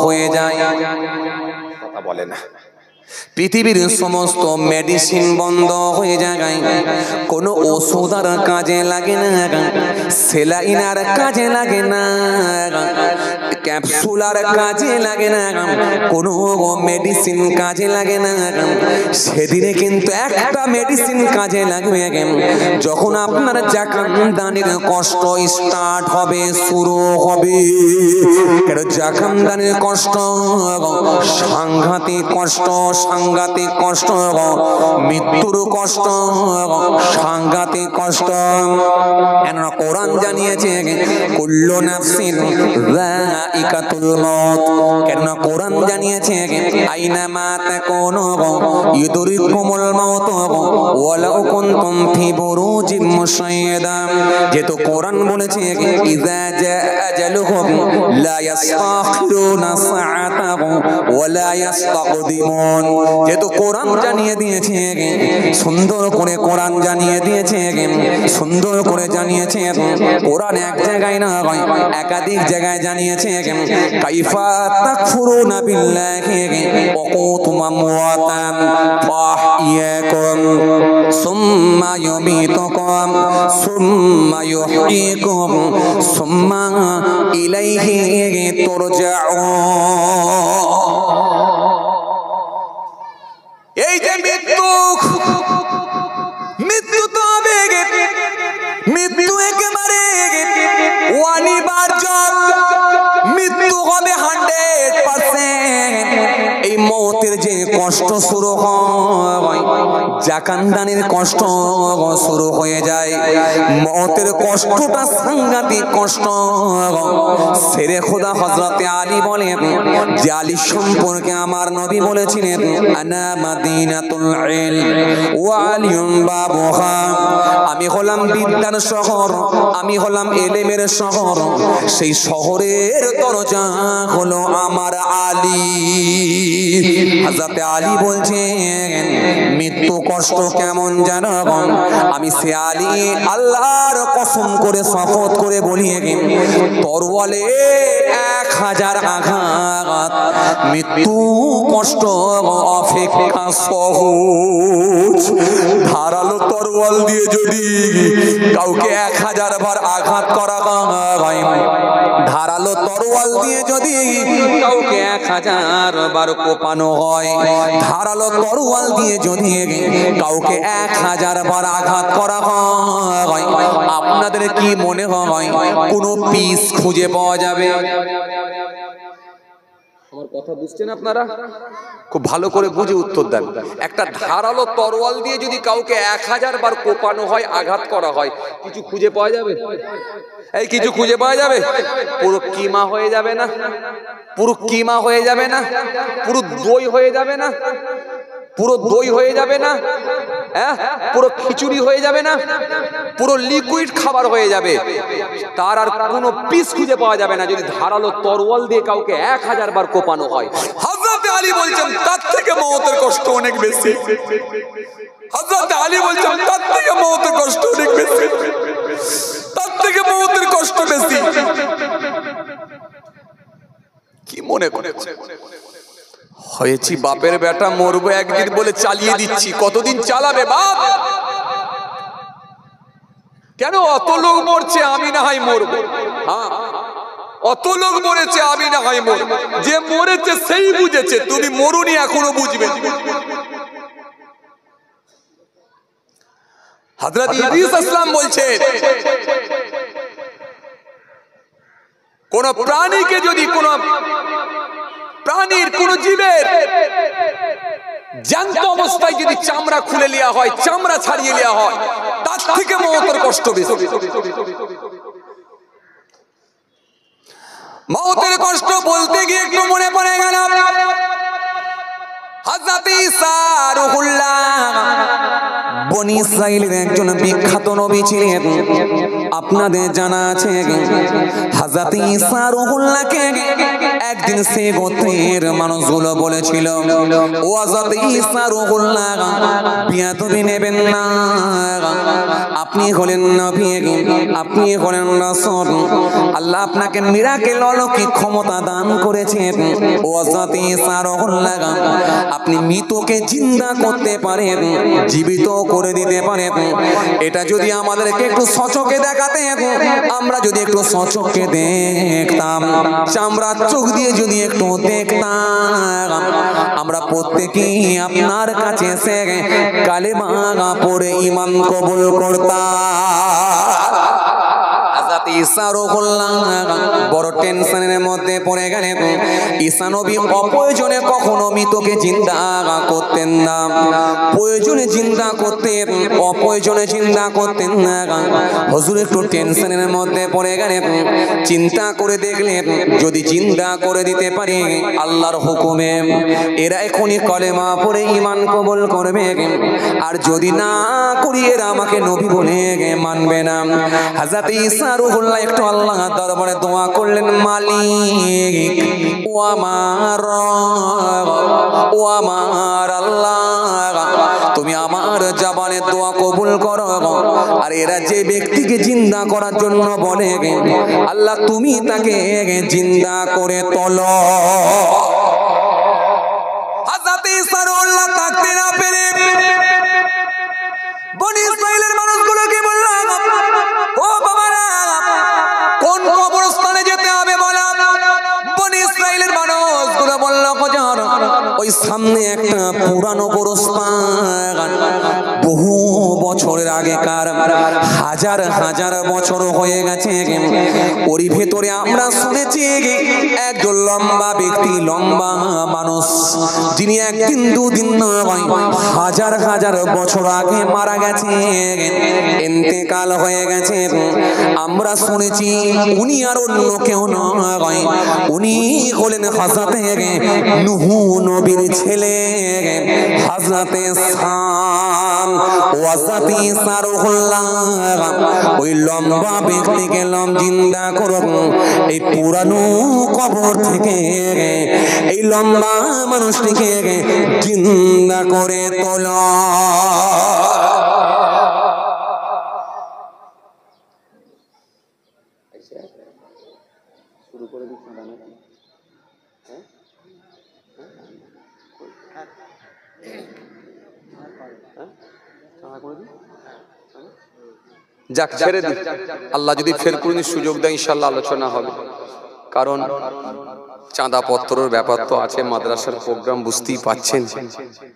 হয়ে যায়। কথা বলে না। পৃথিবীর সমস্ত মেডিসিন বন্ধ হয়ে যায়, কোনো ওষুধ আর কাজে লাগে না, সেলাইন আর কাজে লাগে না, ক্যাপসুল আর কাজে লাগে না, কোনো মেডিসিন কাজে লাগে না। সেদিনে কিন্তু একটা মেডিসিন কাজে লাগবে, যখন আপনার জাকামদানির কষ্ট স্টার্ট হবে, শুরু হবে। কেন? জাকামদানির কষ্ট সাংঘাতিক কষ্ট, সাংঘাতিক কষ্ট, মৃত্যুর কষ্ট, সাংঘাতিক কষ্ট। কেননা কোরআন জানিয়েছে কুল্লু নাফসিন যায়িকাতুল মউত। কেননা কোরআন জানিয়েছে আইনামা তাকুনু ইউদরিকুমুল মাউত ওয়ালাউ কুনতুম ফি বুরুজিম মুশাইয়াদা। যেহেতু কোরআন বলেছে ইযা জা আজালুহুম লা ইস্তাখিরুনা সাআতাহু ওয়ালা ইস্তাকদিমুন। যেহেতু কোরআন জানিয়ে দিয়েছে, সুন্দর করে কোরআন জানিয়ে দিয়েছে, সুন্দর করে জানিয়েছে। কোরআন এক জায়গায় না, একাধিক জায়গায় জানিয়েছে। কাইফা তাকফুরুনা বিল্লাহি ওয়া কুনতুম আমওয়াতান ফাহইয়াকুম সুম্মা ইউমীতুকুম সুম্মা ইউহয়ীকুম সুম্মা ইলাইহি তুরজাউন। এই যে মৃত্যু, মৃত্যু তো হবে, মৃত্যু একেবারে অনিবার্য, মৃত্যু হবে 100%। এই মৌতের যে কষ্ট শুরু হয়, জাকান্দানির কষ্ট শুরু হয়ে যায়। মৌতের কষ্টটা সাংঘাতিক কষ্ট। শেরে খোদা হযরতে আলী বলেন যে আলী সম্পর্কে আমার নবী বলেছিলেন আনা মাদিনাতুল ইলম ওয়া আলিয়ুম বাবুহা। আমি হলাম বিদ্যার শহর, আমি হলাম ইলমের শহর, সেই শহরের দরজা হলো আমার আলী। হযরতে আলী বলছেন মৃত্যু কষ্ট কেমন জানো? আমি সে আলী আল্লাহর কসম করে শপথ করে বলি, তরওয়ালে 1000 আঘাত, মৃত্যু কষ্ট অপেক্ষা সহজ। ধারালো তরওয়াল দিয়ে যদি কাউকে 1000 বার আঘাত করা হয়, ধারালো তরওয়াল দিয়ে যদি কাউকে 1000 বার কোপানো হয়, ধারালো তরওয়াল দিয়ে যদি কাউকে 1000 বার আঘাত করা হয়, আপনাদের কি মনে হয় কোনো পিস খুঁজে পাওয়া যাবে? আমার কথা বুঝছেন আপনারা? খুব ভালো করে বুঝে উত্তর দেন। একটা ধারালো তরোয়াল দিয়ে যদি কাউকে 1000 বার কোপানো হয়, আঘাত করা হয়, কিছু খুঁজে পাওয়া যাবে? এই কিছু খুঁজে পাওয়া যাবে? পুরো কিমা হয়ে যাবে না? পুরো কিমা হয়ে যাবে না? পুরো দই হয়ে যাবে না? পুরো দই হয়ে যাবে না? হ্যাঁ, পুরো খিচুড়ি হয়ে যাবে না? পুরো লিকুইড খাবার হয়ে যাবে। তার আর কোনো পিস খুঁজে পাওয়া যাবে না যদি ধারালো তরোয়াল দিয়ে কাউকে 1000 বার কোপানো হয়। হযরত আলী বলছেন তার থেকে মওতের কষ্ট অনেক বেশি। হযরত আলী বলছেন তার থেকে মওতের কষ্ট অনেক বেশি, তার থেকে মওতের কষ্ট বেশি। কি মনে করেছে হয়েছি বাপের বেটা, মরবো একদিন বলে চালিয়ে দিচ্ছি। কতদিন চালাবে বাপ? কেন অত লোক মরছে, আমি না হয় মরবো? হ্যাঁ, অত লোক মরেছে, আমি না হয় মরবো। যে মরেছে সেই বুঝেছে, তুমি মরুনি এখনো বুঝবে। হযরত ইদ্রিস আসলাম বলছে কোন প্রাণীকে যদি কোন প্রাণীর কোন জীবের জ্যান্ত অবস্থায় যদি চামড়া খুলে নেওয়া হয়, চামড়া ছাড়িয়ে নেওয়া হয়, তার থেকে মওতের কষ্ট বেশি। মওতের কষ্ট বলতে গিয়ে একটু মনে পড়ে গেল হযরত ঈসা রূহুল্লাহ বনি ইসরাইলের একজন বিখ্যাত নবী ছিলেন। আপনাদের জানা আছে হযরত ঈসা রূহুল্লাহকে একদিন সে গোত্রের মানুষগুলো বলেছিল, ও হযরত ঈসা রূহুল্লাহ বিয়াদবি নেবেন না, আপনি হলেন নবী, আপনি হলেন রাসূল, আল্লাহ আপনাকে মিরাকেল অলৌকিক ক্ষমতা দান করেছেন। ও হযরত ঈসা রূহুল্লাহ আপনি মৃতকে জিন্দা করতে পারেন, জীবিত করে দিতে পারেন। এটা যদি আমাদেরকে একটু সচকে দেখাতেন, আমরা যদি একটু সচকে দেখতাম, চামড়ার চোখ দিয়ে যদি একটু দেখতাম, আমরা প্রত্যেকেই আপনার কাছে এসে কালেমা পড়ে ঈমান কবুল করতাম। ঈসা রূহুল্লাহ বড় টেনশনের মধ্যে পড়ে গেলেন। ঈসা নবী অপ্রয়োজনে কখনো মৃতকে জিন্দা করতেন না, প্রয়োজনে জিন্দা করতেন, অপ্রয়োজনে জিন্দা করতেন না। হুজুর একটু টেনশনের মধ্যে পড়ে গেলেন, চিন্তা করে দেখলেন যদি জিন্দা করে দিতে পারি আল্লাহর হুকুমে এরা এখনই কলেমা পড়ে ঈমান কবুল করবে, আর যদি না করি এরা আমাকে নবী বলে মানবে না। হযরত ঈসা রূহুল্লাহ একটু আল্লাহ দরবারে দোয়া করলেন, মালিক ও আমার আল্লাহ, তুমি আমার জবানে দোয়া কবুল করো। আর এরা যে ব্যক্তিকে জিন্দা করার জন্য বলে আল্লাহ তুমি তাকে জিন্দা করে তোলো। হযরত ঈসা রূহুল্লাহ থাকতে না পেরে বনি ইসরাইলের মানুষগুলোকে বললাম, ও বাবারা কোন কবরস্থানে যেতে হবে বলো। বনি ইসরাইলের মানুষগুলো বলল হুজুর ওই সামনে একটা পুরানো কবরস্থান, বহু বছরের আগেকার, হাজার হাজার বছর হয়ে গেছে, ওরই ভেতরে আমরা শুনেছি একজন লম্বা ব্যক্তি, লম্বা মানুষ, যিনি একদিন দুদিন নয় হাজার হাজার বছর আগে মারা গেছে, ইন্তেকাল হয়ে গেছে। আমরা শুনেছি উনি আর অন্য কেউ নয়, উনি হলেন হযরত নূহ নবীর ছেলে হযরত শাম। হযরত ঈসা রূহুল্লাহ ওই লম্বা ব্যক্তিকে জিন্দা করুন, এই পুরানো কবর থেকে এই লম্বা মানুষটিকে জিন্দা করে তোলো। শুরু করে দিচ্ছি নাকি? যাক ছেড়ে দিন, আল্লাহ যদি ফের কোনদিন সুযোগ দেয় ইনশাআল্লাহ আলোচনা হবে। কারণ চাঁদা পত্রের ব্যাপার তো আছে, মাদ্রাসার প্রোগ্রাম বুঝতেই পাচ্ছেন।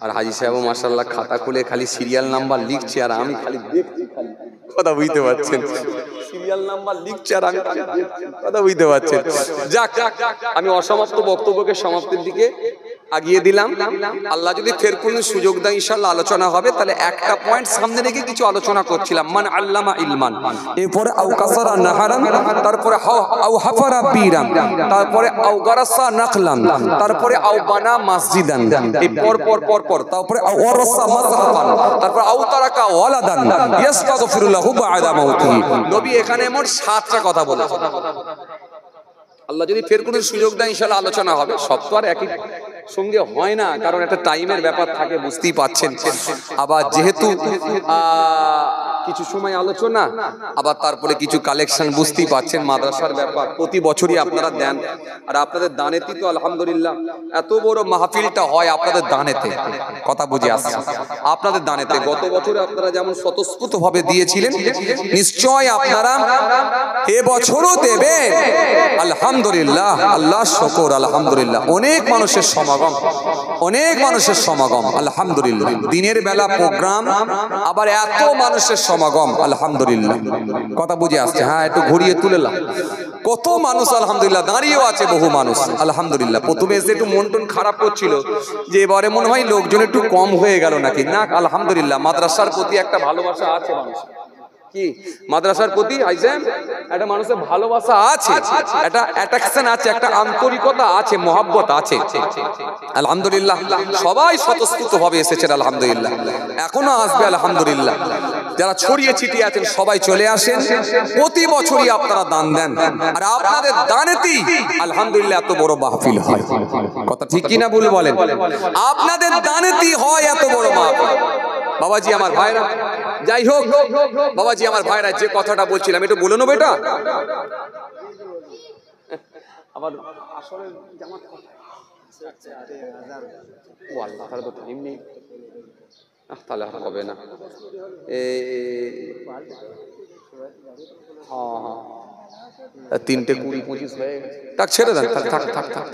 আর হাজী সাহেব মাশাআল্লাহ খাতা খুলে খালি সিরিয়াল নাম্বার লিখছে আর আমি খালি দেখছি, খালি কথা বুঝতে পারছেন, সিরিয়াল নাম্বার লিখছে আর আমি কথা বুঝতে পারছেন। যাক আমি অসমাপ্ত বক্তব্যকে সমাপ্তির দিকে আগিয়ে দিলাম। আল্লাহ যদি ফের কোন সুযোগ দেয় ইনশাআল্লাহ আলোচনা হবে। তাহলে একটা পয়েন্ট সামনে রেখে কিছু আলোচনা করছিলাম, মান আল্লামা ইলমান, এরপরে আও কাসারা নাহারান, তারপরে আও হাফারা বীরান, তারপরে আও গারাসা নাখলান, তারপরে আও বানা মসজিদান, এই পর পর পর পর, তারপরে আও ওয়ারাসা মাযহাবান, তারপরে আও তারাকা ওয়ালাদান ইস্তাগফিরু লাহু বা'দা মাউতিহি। নবী এখানে মোট 7টা কথা বলেছেন। আল্লাহ যদি ফের কোন সুযোগ দেয় ইনশাআল্লাহ আলোচনা হবে। সব তো আর সঙ্গে হয় না, কারণ একটা টাইমের ব্যাপার থাকে, বুঝতেই পাচ্ছেন। আবার যেহেতু কিছু সময় আলোচনা, আবার তারপরে কিছু কালেকশন, বুঝতেই পাচ্ছেন মাদ্রাসার ব্যাপার, প্রতি বছরই আপনারা দেন। আর আপনাদের দানেতে তো আলহামদুলিল্লাহ এত বড় মাহফিলটা হয় আপনাদের দানেতে, কথা বুঝে আসছে, আপনাদের দানেতে। গত বছরে আপনারা যেমন স্বতঃস্ফূর্ত ভাবে দিয়েছিলেন, নিশ্চয় আপনারা এবছরও দেবেন আলহামদুলিল্লাহ। আল্লাহ শুকর, আলহামদুলিল্লাহ। অনেক মানুষের সমাগম, অনেক মানুষের সমাগম আলহামদুলিল্লাহ। দিনের বেলা প্রোগ্রাম, আবার এত মানুষের সমাগম আলহামদুলিল্লাহ, কথা বুঝে আসছে। হ্যাঁ, একটু ঘুরিয়ে তুলেলাম, কত মানুষ আলহামদুলিল্লাহ, দাঁড়িয়েও আছে বহু মানুষ আলহামদুলিল্লাহ। প্রথমে এসে একটু মন টন খারাপ করছিল যে এবারে মনে হয় লোকজন একটু কম হয়ে গেল নাকি। না, আলহামদুলিল্লাহ, মাদ্রাসার প্রতি একটা ভালোবাসা আছে মানুষের। কি মাদ্রাসার প্রতি আইজেন একটা মানুষের ভালোবাসা আছে, একটা অ্যাট্রাকশন আছে, একটা আন্তরিকতা আছে, মহব্বত আছে আলহামদুলিল্লাহ। সবাই স্বতঃস্ফূর্ত ভাবে এসেছেন আলহামদুলিল্লাহ, এখনো আসবে আলহামদুলিল্লাহ। যারা ছড়িয়ে ছিটিয়ে আছেন সবাই চলে আসেন। প্রতি বছরই আপনারা দান দেন, আর আপনাদের দানেতেই আলহামদুলিল্লাহ এত বড় মাহফিল হয়। কথা ঠিক কিনা ভুল বলেন? আপনাদের দানেতেই হয় এত বড় মাহফিল। বাবাজি আমার ভাইরা, যাই হোক বাবাজি আমার ভাইরা, যে কথাটা বলছিলাম একটু বলে নেবো। এটা আবার আসলে জামাত ও আল্লাহ, তাহলে তো টাইম নেই, তাহলে আর হবে না। হ্যাঁ, 3:20-25 হয়ে গেছে। থাক, ছেড়ে দেন, থাক থাক থাক থাক।